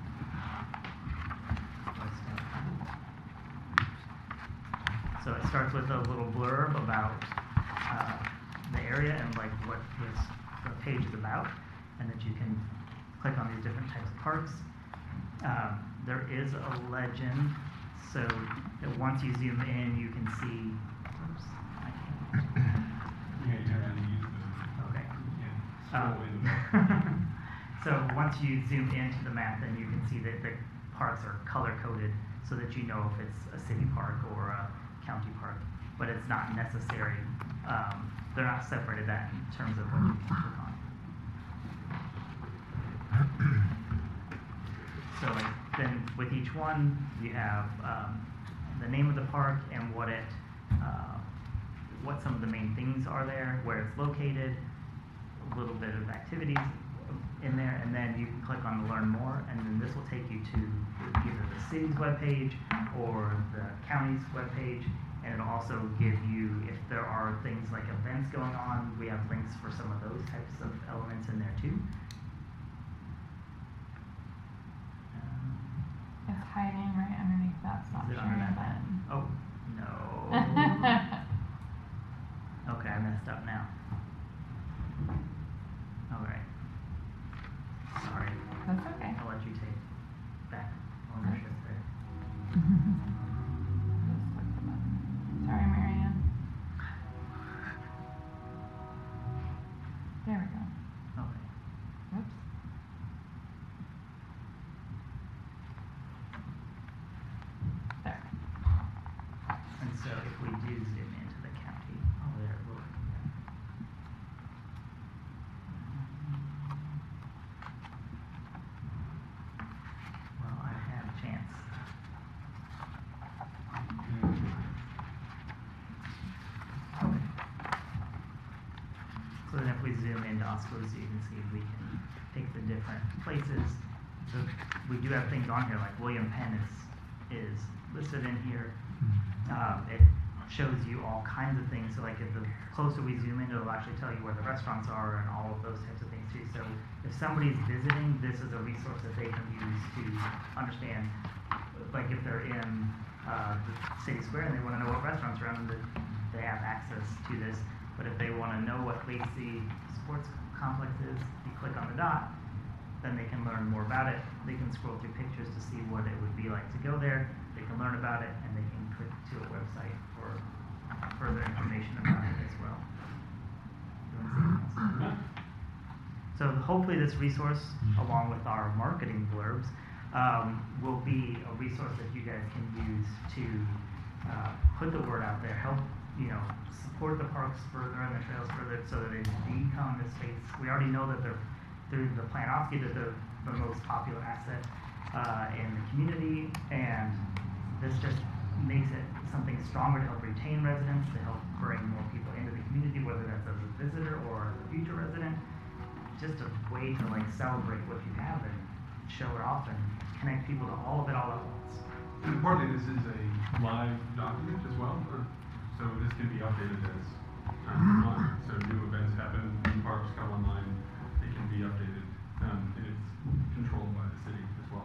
So it starts with a little blurb about the area and like what the page is about, and that you can click on these different types of parks. There is a legend, so that once you zoom in, you can see. Oops, I can't. Yeah, you have to use the. Okay. Yeah. Scroll in. So once you zoom into the map, then you can see that the parks are color coded so that you know if it's a city park or a county park, but it's not necessary. They're not separated that in terms of what you can click on. So like, then with each one, you have the name of the park and what some of the main things are there, where it's located, a little bit of activities in there, and then you can click on Learn More, and then this will take you to either the city's webpage or the county's webpage, and it'll also give you, if there are things like events going on, we have links for some of those types of elements in there too. It's hiding right underneath that stop Is it under sharing that button. Oh, no. Okay, I messed up now. All right. Sorry. That's okay. I'll let you take back ownership there. Just click the button. Sorry, Marianne. There we go. Okay. Whoops. There. And so if we do zoom into the county, oh, there, look. Well, I had a chance. Okay. So then if we zoom into Oskaloosa, you can see we can pick the different places. So we do have things on here, like William Penn is listed in here. It shows you all kinds of things. So like if the closer we zoom in, it'll actually tell you where the restaurants are and all of those types of things too. So if somebody's visiting, this is a resource that they can use to understand. Like if they're in the city square and they want to know what restaurants are around, they have access to this. But if they want to know what Lacey Sports Complex is, you click on the dot, then they can learn more about it. They can scroll through pictures to see what it would be like to go there. They can learn about it, and they can click to a website for further information about it as well. You want to see anything else? So hopefully this resource, along with our marketing blurbs, will be a resource that you guys can use to put the word out there, help support the parks further and the trails further, so that they become this space. We already know that they're through the Plan Oski that they're the most popular asset in the community, and this just makes it something stronger to help retain residents, to help bring more people into the community, whether that's as a visitor or as a future resident. Just a way to like celebrate what you have and show it off and connect people to all of it all at once. And partly this is a live document as well, so this can be updated as time goes on. So new events happen, new parks come online, it can be updated, and it's controlled by the city as well.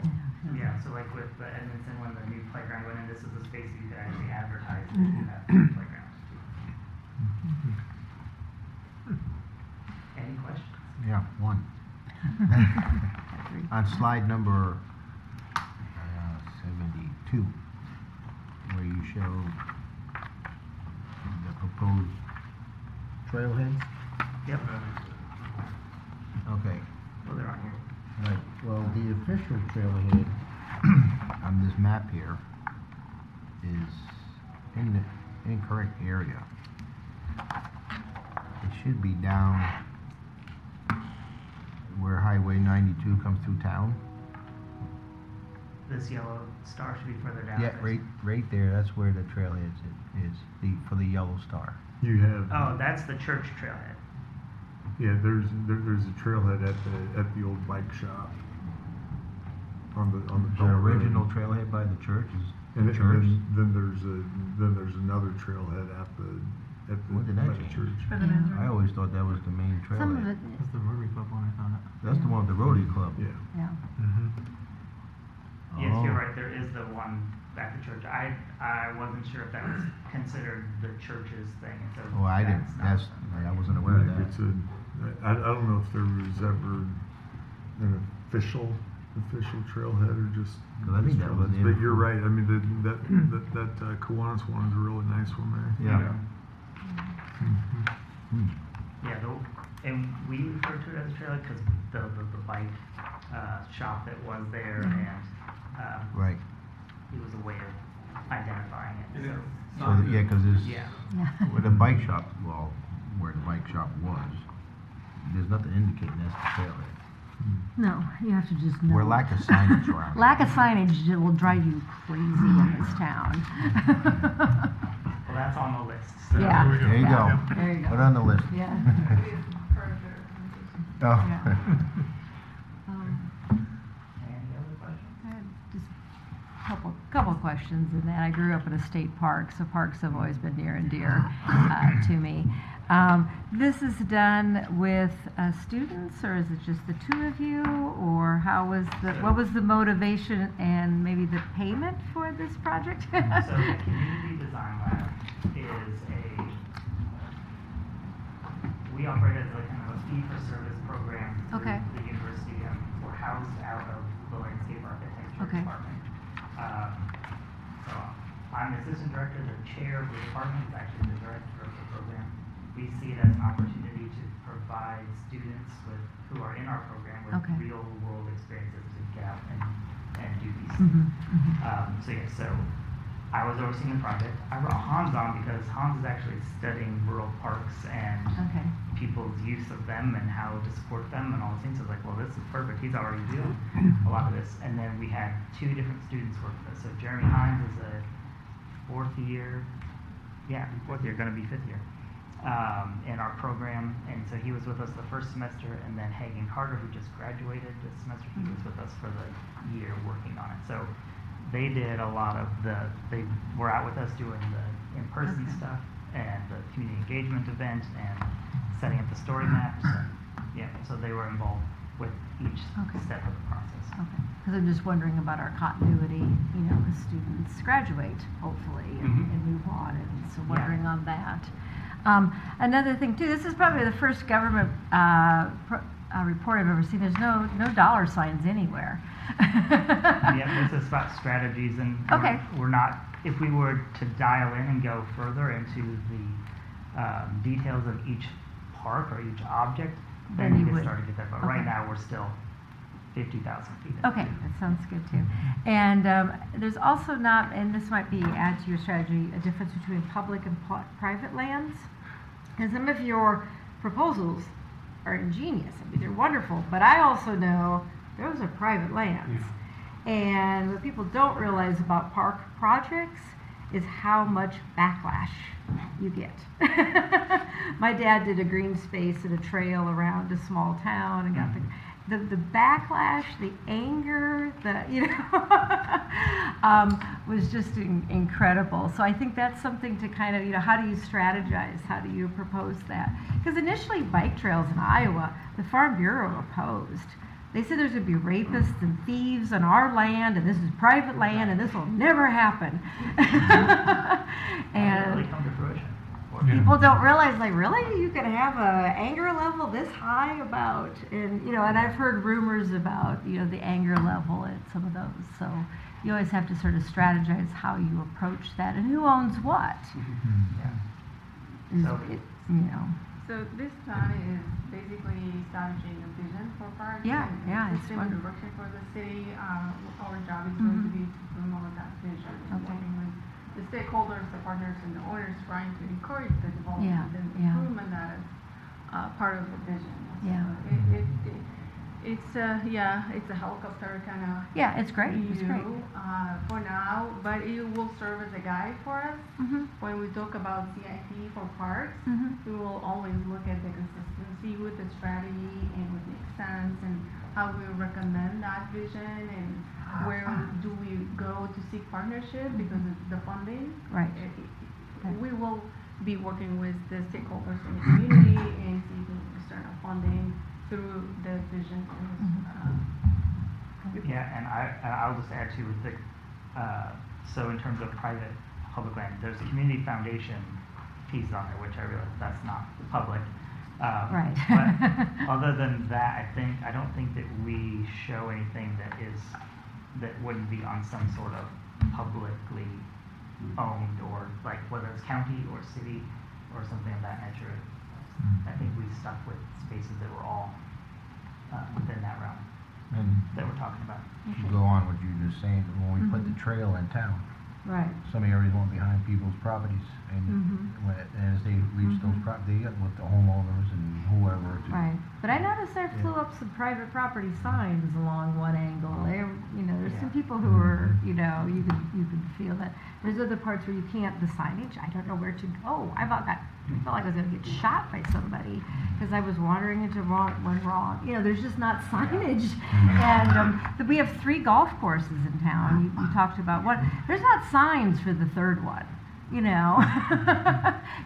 Yeah, so like with the Edmondson, when the new playground went in, this is a space that you could actually advertise that you have new playground. Any questions? Yeah, one. On slide number 72, where you show the proposed trailheads. Yep. Okay. Well, they're on here. Right, well, the official trailhead on this map here is in the incorrect area. It should be down where Highway 92 comes through town. This yellow star should be further down. Yeah, right there, that's where the trailhead is, for the yellow star. You have. Oh, that's the church trailhead. Yeah, there's a trailhead at the old bike shop. On the The original trailhead by the church is and the church. then there's another trailhead at the When did that by the change? church. For the Nazarene. I always thought that was the main trailhead. Some of it, That's the Rotary Club one, I found it. That's the one with the Rotary Club. Yeah. yeah. Mm-hmm. Yes, you're Oh. right. There is the one at the church. I wasn't sure if that was considered the church's thing, and so. Well, I didn't, not- I wasn't aware of It's that. I don't know if there was ever an official trailhead or just. Well, I think that was trailheads. But you're right, I mean, that Kiwanis one is a really nice one there. Yeah. Yeah, and we refer to it as a trailer because the bike shop that was there, and Right. it was a way of identifying it. And So, it's So, not- yeah, because there's, yeah. where the bike shop, well, where the bike shop was, there's nothing indicating that's the trailhead. No, you have to just know. Where lack of signage around. Lack of signage will drive you crazy in this town. Well, that's on the list. So. Yeah. There we go. There you go. Yep. There you go. Put it on the list. Yeah. Oh. Yeah. Any other questions? I had just a couple of questions in that. I grew up in a state park, so parks have always been near and dear to me. This is done with students, or is it just the two of you, or what was the motivation and maybe the payment for this project? So the Community Design Lab is we operate as a kind of a fee-for-service program through Okay. the university, and we're housed out of the landscape architecture Okay. department. So I'm the assistant director. The chair of the department is actually the director of the program. We see it as an opportunity to provide students who are in our program with Okay. real-world experiences to get out and do these Mhm, things. mhm. So I was overseeing the project. I brought Hans on because Hans is actually studying rural parks and Okay. people's use of them and how to support them and all those things. I was like, well, this is perfect. He's already doing a lot of this. And then we had two different students work with us. So Jeremy Hines is a fourth year, going to be fifth year in our program. And so he was with us the first semester. And then Hagen Carter, who just graduated this semester, he was with us for the year working on it. So they did a lot of they were out with us doing the in-person Okay. stuff and the community engagement event and setting up the story maps. And, yeah, so they were involved with each Okay. step of the process. Okay, because I'm just wondering about our continuity, as students graduate, hopefully, Mhm. and move on, and so Yeah. wondering on that. Another thing too, this is probably the first government report I've ever seen, there's no dollar signs anywhere. Yeah, this is about strategies, and Okay. we're not, if we were to dial in and go further into the details of each park or each object, Then then you you could would. start to get that. But Okay. right now, we're still 50,000 feet. in. Okay, that sounds good too. And there's also not, and this might be add to your strategy, a difference between public and private lands. And some of your proposals are ingenious. I mean, they're wonderful, but I also know those are private lands. And what people don't realize about park projects is how much backlash you get. My dad did a green space and a trail around a small town and got the backlash, the anger, was just incredible. So I think that's something to kind of, how do you strategize? How do you propose that? Because initially bike trails in Iowa, the Farm Bureau opposed. They said there's going to be rapists and thieves on our land, and this is private land, and this will never happen. That really come to fruition. People don't realize, really, you can have a anger level this high about, and I've heard rumors about, the anger level at some of those. So you always have to sort of strategize how you approach that and who owns what. So- So this plan is basically establishing a vision for parks. Yeah, and yeah, it's system wonderful. direction for the city. Our job is going to be to promote that vision. and Okay. Working with the stakeholders, the partners, and the owners, trying to encourage the development Yeah, and yeah. improvement that is part of the vision. Yeah. It's a helicopter kind of Yeah, it's great. It's view great. for now, but it will serve as a guide for us. Mhm. When we talk about CIP for parks, Mhm. we will always look at the consistency with the strategy and what makes sense and how we recommend that vision and where do we go to seek partnership because of the funding. Right. We will be working with the stakeholders in the community and seeking external funding through the vision. Mm-hmm. Yeah, and I'll just add too with the So in terms of private, public land, there's a community foundation piece on there, which I realize that's not public. Right. But other than that, I don't think that we show anything that wouldn't be on some sort of publicly owned, or like whether it's county or city or something of that nature. I think we stuck with spaces that were all within that realm And that we're talking about. to go on what you were just saying, when we put the trail in town, Right. some areas went behind people's properties, and as they reached those they got with the homeowners and whoever. Right, but I noticed there flew up some private property signs along one angle. There, there's some people who are, you can feel that. There's other parts where you can't. The signage, I don't know where to go. I felt like I was going to get shot by somebody because I was wandering into one wrong. There's just not signage, and we have 3 golf courses in town. You talked about one. There's not signs for the 3rd one.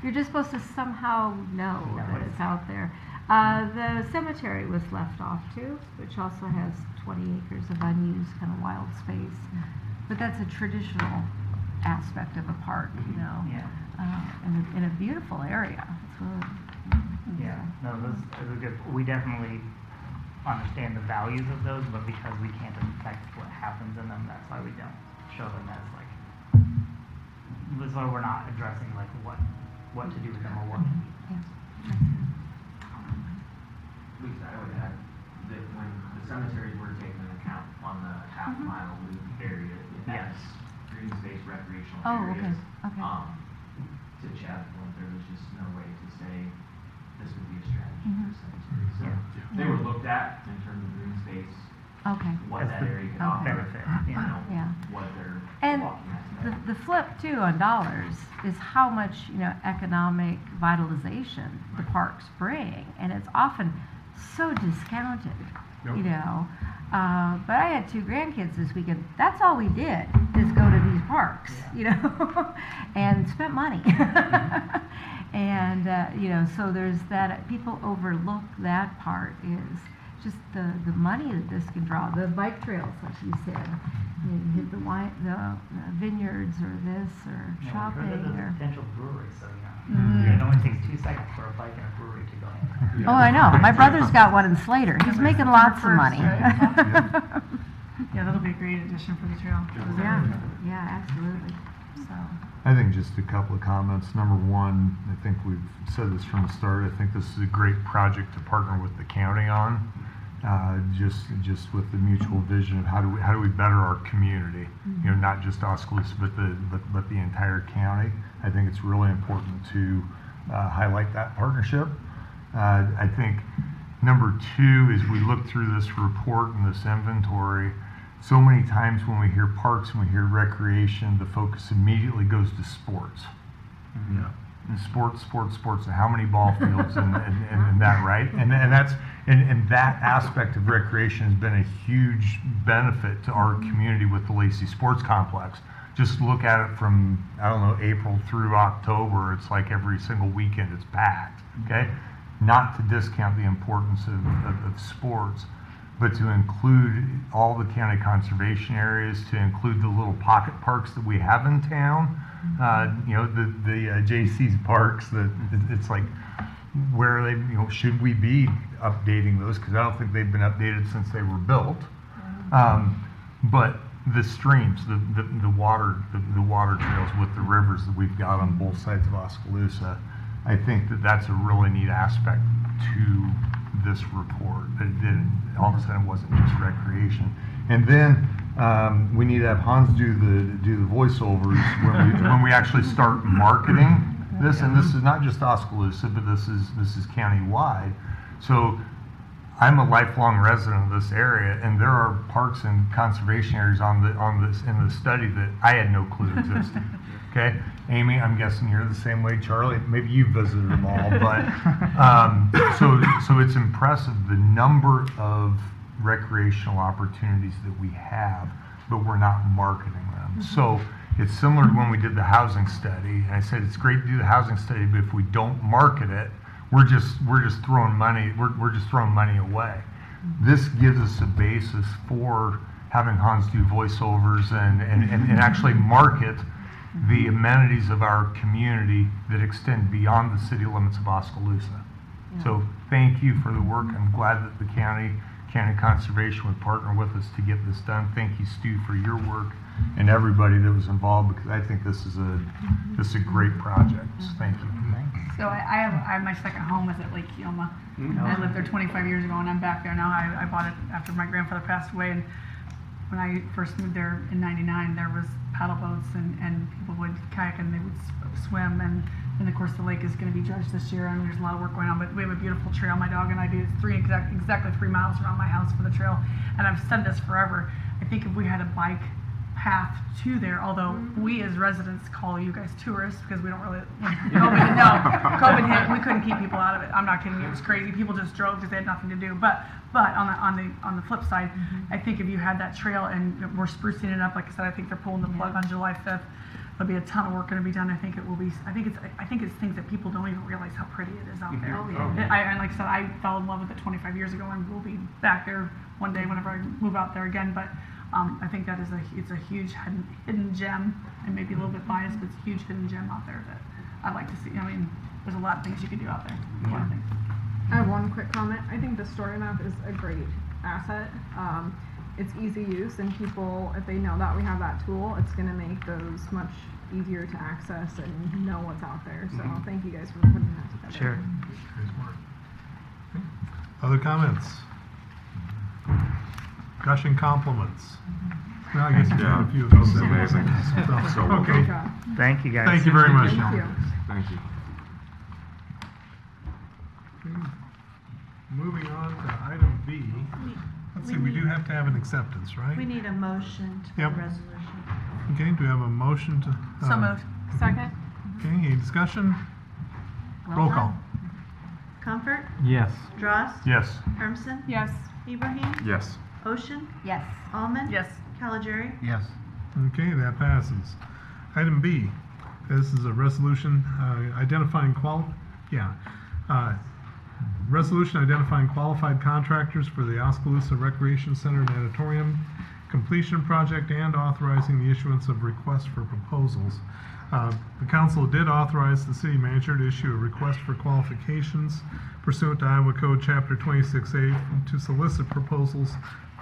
You're just supposed to somehow know that it's out there. The cemetery was left off too, which also has 20 acres of unused kind of wild space. But that's a traditional aspect of a park, in a beautiful area. It's really, Yeah, no, those are good. We definitely understand the values of those, but because we can't affect what happens in them, that's why we don't show them as like. That's why we're not addressing like what to do with them or what. Lisa, I would add that when the cemeteries were taken into account on the half-mile loop area, it has green space recreational areas. Okay. To Chad, there was just no way to say this would be a strategy for a cemetery. So they were looked at in terms of green space, Okay. what that area could offer, benefit, what they're And walking at. the flip too on dollars is how much economic vitalization the parks bring, and it's often so discounted. But I had 2 grandkids this weekend. That's all we did is go to these parks, and spent money. And so there's that. People overlook that part is just the money that this can draw. The bike trails, like you said, you hit the vineyards or this or shopping There's or. potential breweries, so it only takes 2 seconds for a bike and a brewery to go in. Oh, I know. My brother's got one in Slater. He's making lots of money. Yeah, that'll be a great addition for the trail. Yeah, absolutely. So. I think just a couple of comments. Number one, I think we've said this from the start. I think this is a great project to partner with the county on. Just with the mutual vision of how do we better our community, not just Oskaloosa, but the entire county. I think it's really important to highlight that partnership. I think number 2 is we look through this report and this inventory. So many times when we hear parks and we hear recreation, the focus immediately goes to sports. And sports, and how many ball fields and that, right? And that aspect of recreation has been a huge benefit to our community with the Lacey Sports Complex. Just look at it from, April through October. It's like every single weekend it's packed, okay? Not to discount the importance of sports, but to include all the county conservation areas, to include the little pocket parks that we have in town. The JC's parks, it's like, where are they, should we be updating those? Because I don't think they've been updated since they were built. But the streams, the water trails with the rivers that we've got on both sides of Oskaloosa, I think that's a really neat aspect to this report. That all of a sudden it wasn't just recreation. And then we need to have Hans do the voiceovers when we actually start marketing this. And this is not just Oskaloosa, but this is county-wide. So I'm a lifelong resident of this area, and there are parks and conservation areas in the study that I had no clue existed. Okay, Amy, I'm guessing you're the same way. Charlie, maybe you visited them all, but so it's impressive the number of recreational opportunities that we have, but we're not marketing them. So it's similar to when we did the housing study, and I said it's great to do the housing study, but if we don't market it, we're just throwing money. We're just throwing money away. This gives us a basis for having Hans do voiceovers and actually market the amenities of our community that extend beyond the city limits of Oskaloosa. So thank you for the work. I'm glad that the county conservation would partner with us to get this done. Thank you, Stu, for your work and everybody that was involved, because I think this is a great project. So thank you. So I have my second home is at Lake Kioma. I lived there 25 years ago, and I'm back there now. I bought it after my grandfather passed away, and when I first moved there in '99, there was paddle boats and people would kayak and they would swim, and of course the lake is going to be dredged this year, and there's a lot of work going on. But we have a beautiful trail. My dog and I do exactly 3 miles around my house for the trail, and I've said this forever. I think if we had a bike path to there, although we as residents call you guys tourists because we don't really COVID hit, we couldn't keep people out of it. I'm not kidding you, it was crazy. People just drove because they had nothing to do. But on the flip side, I think if you had that trail, and we're sprucing it up, like I said, I think they're pulling the plug on July 5th. There'll be a ton of work going to be done. I think it's things that people don't even realize how pretty it is out there. And like I said, I fell in love with it 25 years ago, and we'll be back there one day whenever I move out there again. But I think that it's a huge hidden gem, and maybe a little bit biased, but it's a huge hidden gem out there that I'd like to see. I mean, there's a lot of things you can do out there. A lot of things. I have one quick comment. I think the story map is a great asset. It's easy use, and people, if they know that we have that tool, it's going to make those much easier to access and know what's out there. So thank you guys for putting that together. Sure. Very smart. Okay. Other comments? Gushing compliments. Well, I guess you have a few of those. Amazing. Okay. Thank you, guys. Thank you very much. Thank you. Thank you. Okay. Moving on to item B. Let's see, we do have to have an acceptance, right? We need a motion to Yep. the resolution. Okay, do we have a motion to? So moved. Second. Okay, any discussion? Roll call. Comfort? Yes. Drost? Yes. Hermson? Yes. Ibrahim? Yes. Ocean? Yes. Almond? Yes. Caligari? Yes. Okay, that passes. Item B, this is a resolution identifying resolution identifying qualified contractors for the Oskaloosa Recreation Center and Auditorium completion project and authorizing the issuance of requests for proposals. The council did authorize the city manager to issue a request for qualifications pursuant to Iowa Code Chapter 26A to solicit proposals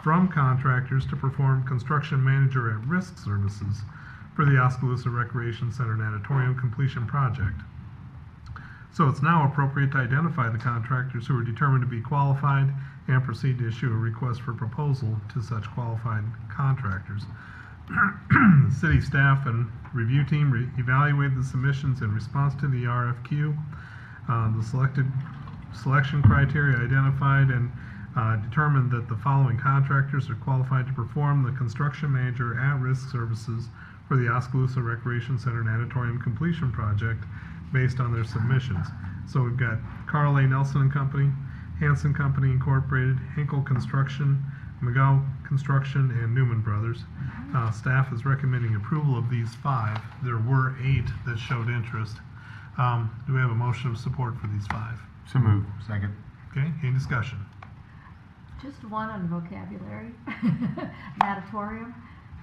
from contractors to perform construction manager at risk services for the Oskaloosa Recreation Center and Auditorium completion project. So it's now appropriate to identify the contractors who are determined to be qualified and proceed to issue a request for proposal to such qualified contractors. City staff and review team evaluated the submissions in response to the RFQ. The selection criteria identified and determined that the following contractors are qualified to perform the construction manager at-risk services for the Oskaloosa Recreation Center and Auditorium completion project based on their submissions. So we've got Carl A. Nelson and Company, Hanson Company Incorporated, Hinkle Construction, McGow Construction, and Newman Brothers. Staff is recommending approval of these 5. There were 8 that showed interest. Do we have a motion of support for these 5? So moved. Second. Okay, any discussion? Just one on vocabulary. Natatorium.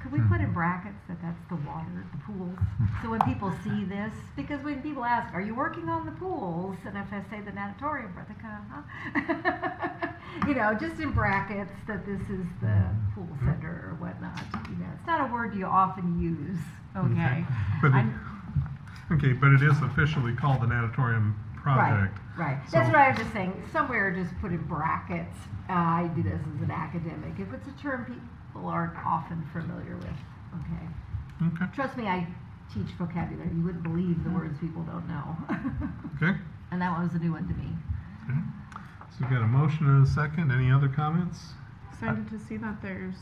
Could we put in brackets that that's the water, the pools? So when people see this, because when people ask, are you working on the pools? And if I say the natatorium, they kind of, huh? Just in brackets that this is the pool center or whatnot. It's not a word you often use, okay? But it is officially called the natatorium project. Right. So- That's what I was just saying. Somewhere just put in brackets. I do this as an academic. If it's a term people aren't often familiar with, okay? Okay. Trust me, I teach vocabulary. You wouldn't believe the words people don't know. Okay. And that one was a new one to me. Okay. So we've got a motion and a second. Any other comments? Excited to see that there's,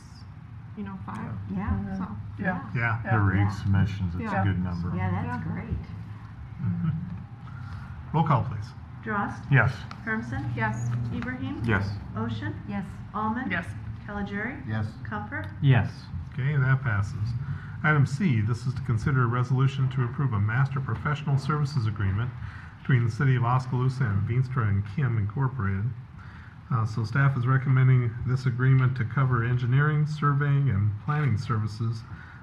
5. Yeah. So, Yeah. There were 8 Yeah. submissions. It's Yeah. a good number. Yeah, that's great. Roll call, please. Drost? Yes. Hermson? yes. Ibrahim? Yes. Ocean? Yes. Almond? Yes. Caligari? Yes. Comfort? Yes. Okay, that passes. Item C, this is to consider a resolution to approve a master professional services agreement between the City of Oskaloosa and Veenstra and Kim Incorporated. So staff is recommending this agreement to cover engineering, surveying, and planning services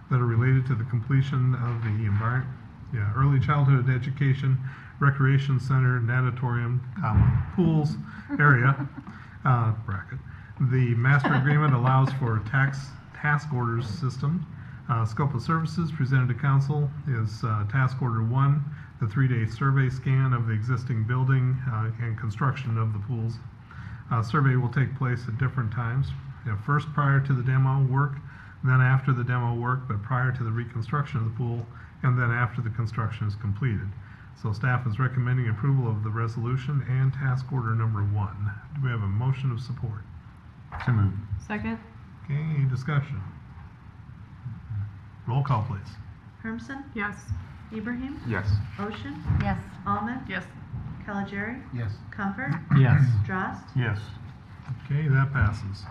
that are related to the completion of the early childhood education, recreation center, natatorium, pools area, bracket. The master agreement allows for task orders system. Scope of services presented to council is task order 1, the 3-day survey scan of the existing building and construction of the pools. Survey will take place at different times. First prior to the demo work, then after the demo work, but prior to the reconstruction of the pool, and then after the construction is completed. So staff is recommending approval of the resolution and task order number 1. Do we have a motion of support? So moved. Second? Okay, any discussion? Roll call, please. Hermson? Yes. Ibrahim? Yes. Ocean? Yes. Almond? Yes. Caligari? Yes. Comfort? Yes. Drost? Yes. Okay, that passes.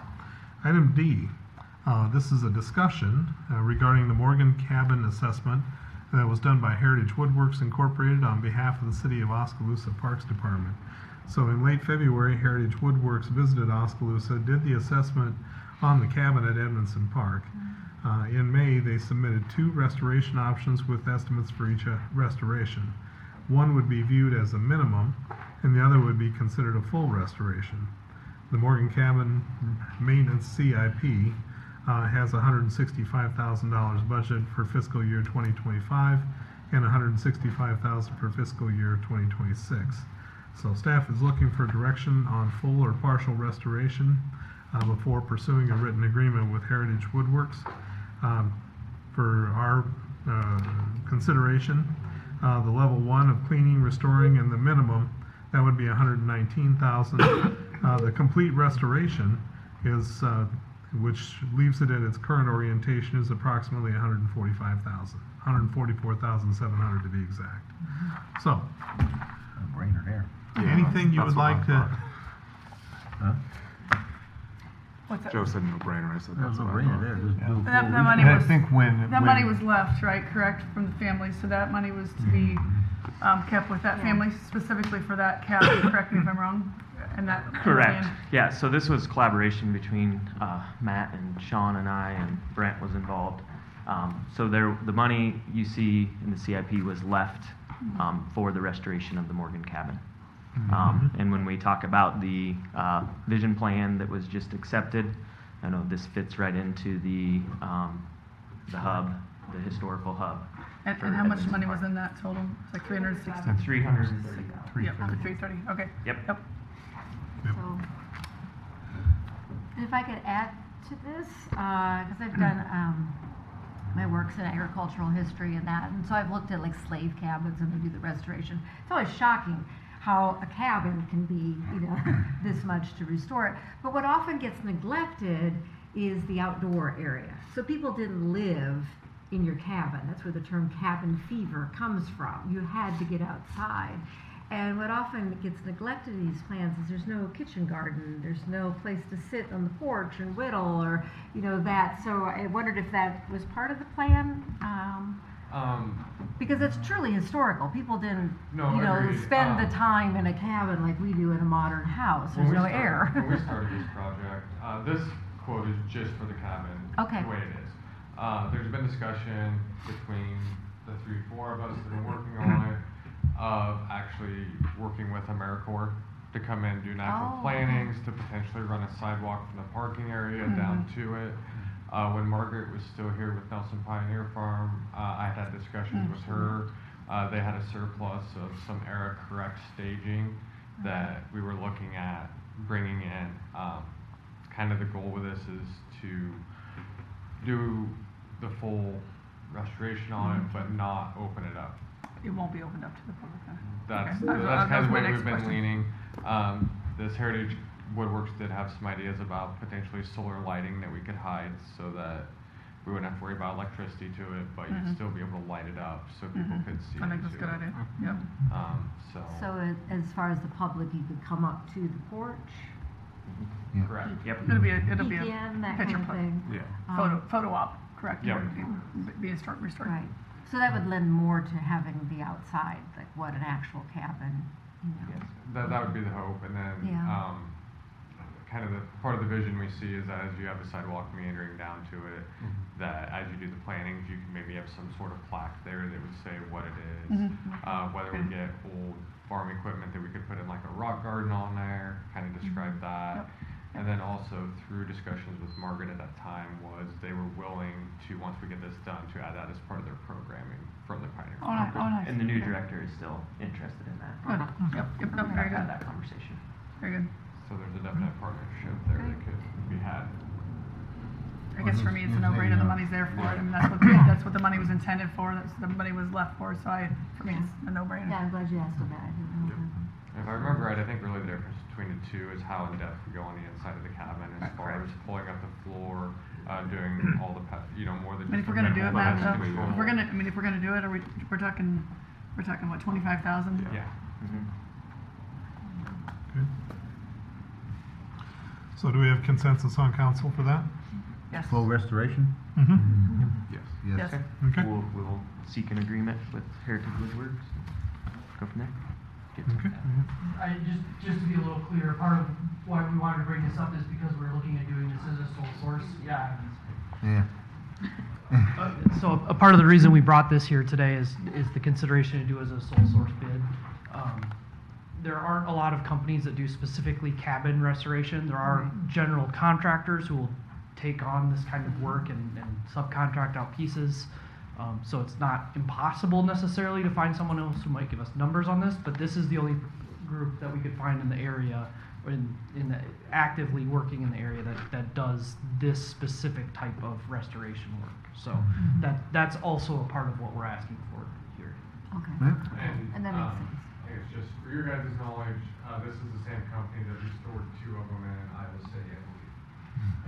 Item D, this is a discussion regarding the Morgan Cabin assessment that was done by Heritage Woodworks Incorporated on behalf of the City of Oskaloosa Parks Department. So in late February, Heritage Woodworks visited Oskaloosa, did the assessment on the cabin at Edmondson Park. In May, they submitted 2 restoration options with estimates for each restoration. One would be viewed as a minimum, and the other would be considered a full restoration. The Morgan Cabin Maintenance CIP has $165,000 budget for fiscal year 2025 and $165,000 for fiscal year 2026. So staff is looking for direction on full or partial restoration before pursuing a written agreement with Heritage Woodworks. For our consideration, the level 1 of cleaning, restoring, and the minimum, that would be $119,000. The complete restoration is, which leaves it at its current orientation, is approximately $145,000, $144,700 to be exact. So, Brainer there. anything you would like to? What's that? Joe said no brainer. I said That that's was a what I brainer thought. there. Just Yeah. move That forward. money And I was- think when That money was left, right, correct, from the family, so that money was to be kept with that family specifically for that cabin, correct me if I'm wrong, and that. Correct. plan. Yeah, so this was collaboration between Matt and Sean and I, and Brent was involved. So the money you see in the CIP was left for the restoration of the Morgan Cabin. And when we talk about the vision plan that was just accepted, I know this fits right into the hub, the historical hub. And how much money was in that total? It's like 360? 330. Yep, 330, okay. Yep. Yep. So, and if I could add to this, because I've done my works in agricultural history and that, and so I've looked at like slave cabins and they do the restoration. It's always shocking how a cabin can be, this much to restore it. But what often gets neglected is the outdoor area. So people didn't live in your cabin. That's where the term cabin fever comes from. You had to get outside. And what often gets neglected in these plans is there's no kitchen garden, there's no place to sit on the porch and whittle or, that. So I wondered if that was part of the plan. Because it's truly historical. People didn't, agreed. spend the time in a cabin like we do in a modern house. There's no air. When we started this project, this quote is just for the cabin, Okay. the way it is. There's been discussion between the 3-4 of us that are working on it, of actually working with AmeriCorps to come in and do natural plannings, to potentially run a sidewalk from the parking area down to it. When Margaret was still here with Nelson Pioneer Farm, I had discussions with her. They had a surplus of some era correct staging that we were looking at bringing in. Kind of the goal with this is to do the full restoration on it, but not open it up. It won't be opened up to the public then? That's Okay. that's kind of the my way next we've been question. leaning. This Heritage Woodworks did have some ideas about potentially solar lighting that we could hide so that we wouldn't have to worry about electricity to it, but you'd still be able to light it up so people could see. I think that's a into good it. idea, yep. So as far as the public, you could come up to the porch, Correct. Yep. It'll be peek a in, that picture kind of photo. thing. Yeah. Photo op, correct? Yep. Be restored. Right. So that would lend more to having the outside, like what an actual cabin, Yes, that would be the hope, and then Yeah. kind of the part of the vision we see is that as you have the sidewalk meandering down to it, that as you do the plantings, you can maybe have some sort of plaque there that would say what it is. Whether we get old farm equipment that we could put in like a rock garden on there, kind of describe that. And then also through discussions with Margaret at that time was they were willing to, once we get this done, to add that as part of their programming from the Pioneer. Oh, nice. And the new director is still interested in that. Good. Yep, no, very good. Had that conversation. Very good. So there's a definite partnership there that could be had. I guess for me, it's a no-brainer. The money's there for it. I mean, that's what the money was intended for. That's what the money was left for. So for me, it's a no-brainer. Yeah, I'm glad you asked him that. I didn't know. If I remember right, I think really the difference between the two is how in depth we go on the inside of the cabin as far as pulling up the floor, doing all the more than I mean, just if we're gonna do it, Matt, pest if control. we're gonna do it, we're talking what, 25,000? Yeah. Good. So do we have consensus on council for that? Yes. Full restoration? Yes. Yes. Okay. We'll seek an agreement with Heritage Woodworks. Go from there. Okay. Just to be a little clearer, part of why we wanted to bring this up is because we're looking at doing this as a sole source. Yeah. So a part of the reason we brought this here today is the consideration to do as a sole source bid. There aren't a lot of companies that do specifically cabin restoration. There are general contractors who will take on this kind of work and subcontract out pieces. So it's not impossible necessarily to find someone else who might give us numbers on this, but this is the only group that we could find in the area, or actively working in the area that does this specific type of restoration work. So that's also a part of what we're asking for here. Okay. And that makes sense. I guess just for your guys' knowledge, this is the same company that restored 2 of them in Iowa City, I believe.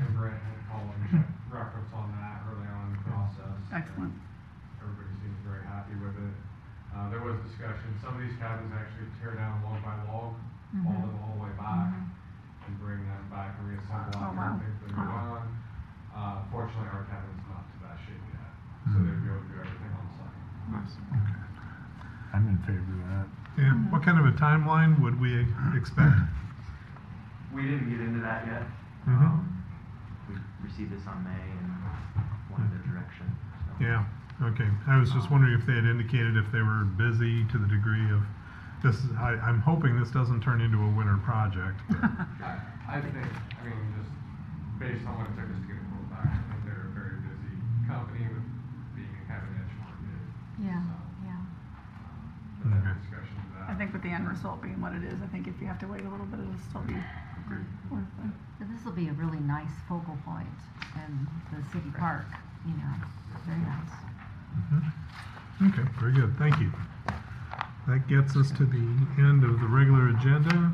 And Brent had called and checked reference on that early on in the process. Excellent. Everybody seems very happy with it. There was discussion, some of these cabins actually tear down log by log, haul them all the way back, and bring them back and reassemble after everything's been done. Fortunately, our cabin's not to that shape yet, so they'd be able to do everything on site. Nice. Okay. I'm in favor of that. Yeah. What kind of a timeline would we expect? We didn't get into that yet. We received this on May and wanted a direction. So. Yeah. Okay. I was just wondering if they had indicated if they were busy to the degree of this. I'm hoping this doesn't turn into a winter project. I think, just based on what it took us to get a quote back, I think they're a very busy company with being a kind of niche market. Yeah. Okay. Discussion of that. I think with the end result being what it is, I think if you have to wait a little bit, it'll still be worth it. But this will be a really nice focal point in the city park, very nice. Okay, very good. Thank you. That gets us to the end of the regular agenda.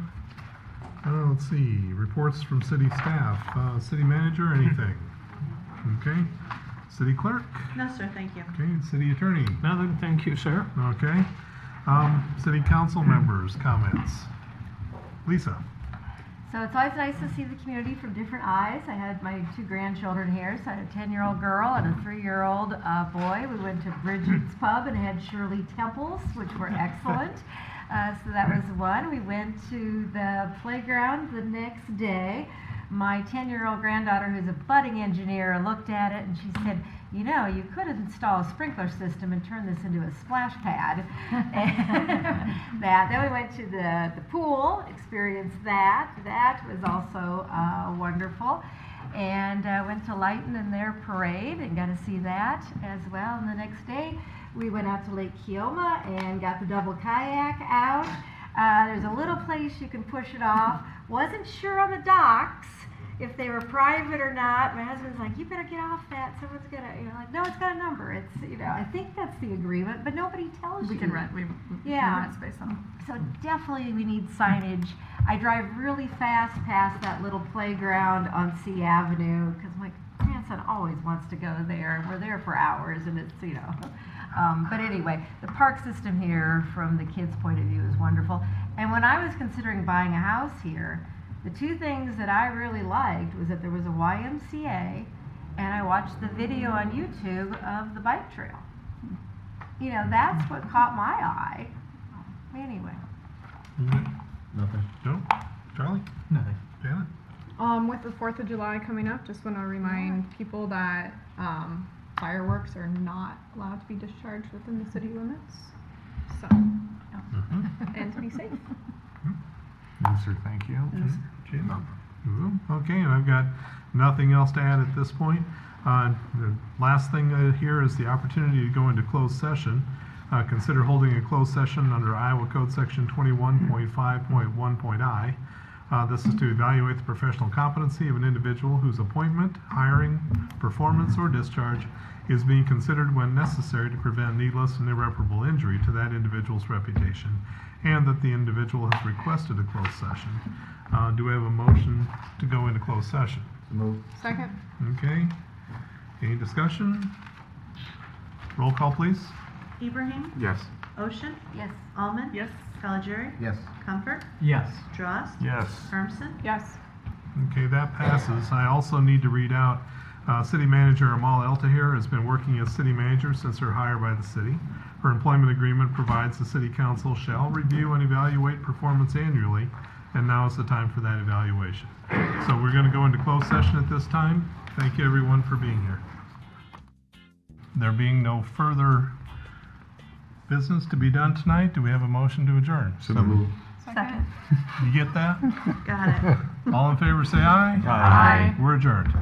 Let's see, reports from city staff. City manager, anything? Okay. City clerk? No, sir, thank you. Okay. City attorney? Nothing, thank you, sir. Okay. City council members, comments? Lisa? So it's always nice to see the community from different eyes. I had my 2 grandchildren here, so I had a 10-year-old girl and a 3-year-old boy. We went to Bridget's Pub and had Shirley Temples, which were excellent. So that was one. We went to the playground the next day. My 10-year-old granddaughter, who's a budding engineer, looked at it and she said, you could install a sprinkler system and turn this into a splash pad. Then we went to the pool, experienced that. That was also wonderful. And went to Lighton and their parade and got to see that as well. And the next day, we went out to Lake Keoma and got the double kayak out. There's a little place you can push it off. Wasn't sure on the docks if they were private or not. My husband's like, you better get off that. Someone's gonna, like, no, it's got a number. It's, I think that's the agreement, but nobody tells you. We can rent. We rent space on them. So definitely we need signage. I drive really fast past that little playground on C Avenue because my grandson always wants to go there. We're there for hours and it's, but anyway, the park system here from the kids' point of view is wonderful. And when I was considering buying a house here, the 2 things that I really liked was that there was a YMCA and I watched the video on YouTube of the bike trail. That's what caught my eye. Anyway. Nothing. No? Charlie? Nothing. Janet? With the 4th of July coming up, just want to remind people that fireworks are not allowed to be discharged within the city limits. So, and to be safe. No, sir, thank you. Jim? Okay, and I've got nothing else to add at this point. The last thing here is the opportunity to go into closed session. Consider holding a closed session under Iowa Code Section 21.5.1.I. This is to evaluate the professional competency of an individual whose appointment, hiring, performance, or discharge is being considered when necessary to prevent needless and irreparable injury to that individual's reputation, and that the individual has requested a closed session. Do we have a motion to go into closed session? Move. Second. Okay. Any discussion? Roll call, please. Ibrahim? Yes. Ocean? Yes. Almond? Yes. Caligari? Yes. Comfort? Yes. Drost? Yes. Hermson? Yes. Okay, that passes. I also need to read out, City Manager Amal Eltahir has been working as city manager since her hire by the city. Her employment agreement provides the city council shall review and evaluate performance annually, and now is the time for that evaluation. So we're going to go into closed session at this time. Thank you, everyone, for being here. There being no further business to be done tonight, do we have a motion to adjourn? So move. Second. You get that? Got it. All in favor say aye. Aye. We're adjourned.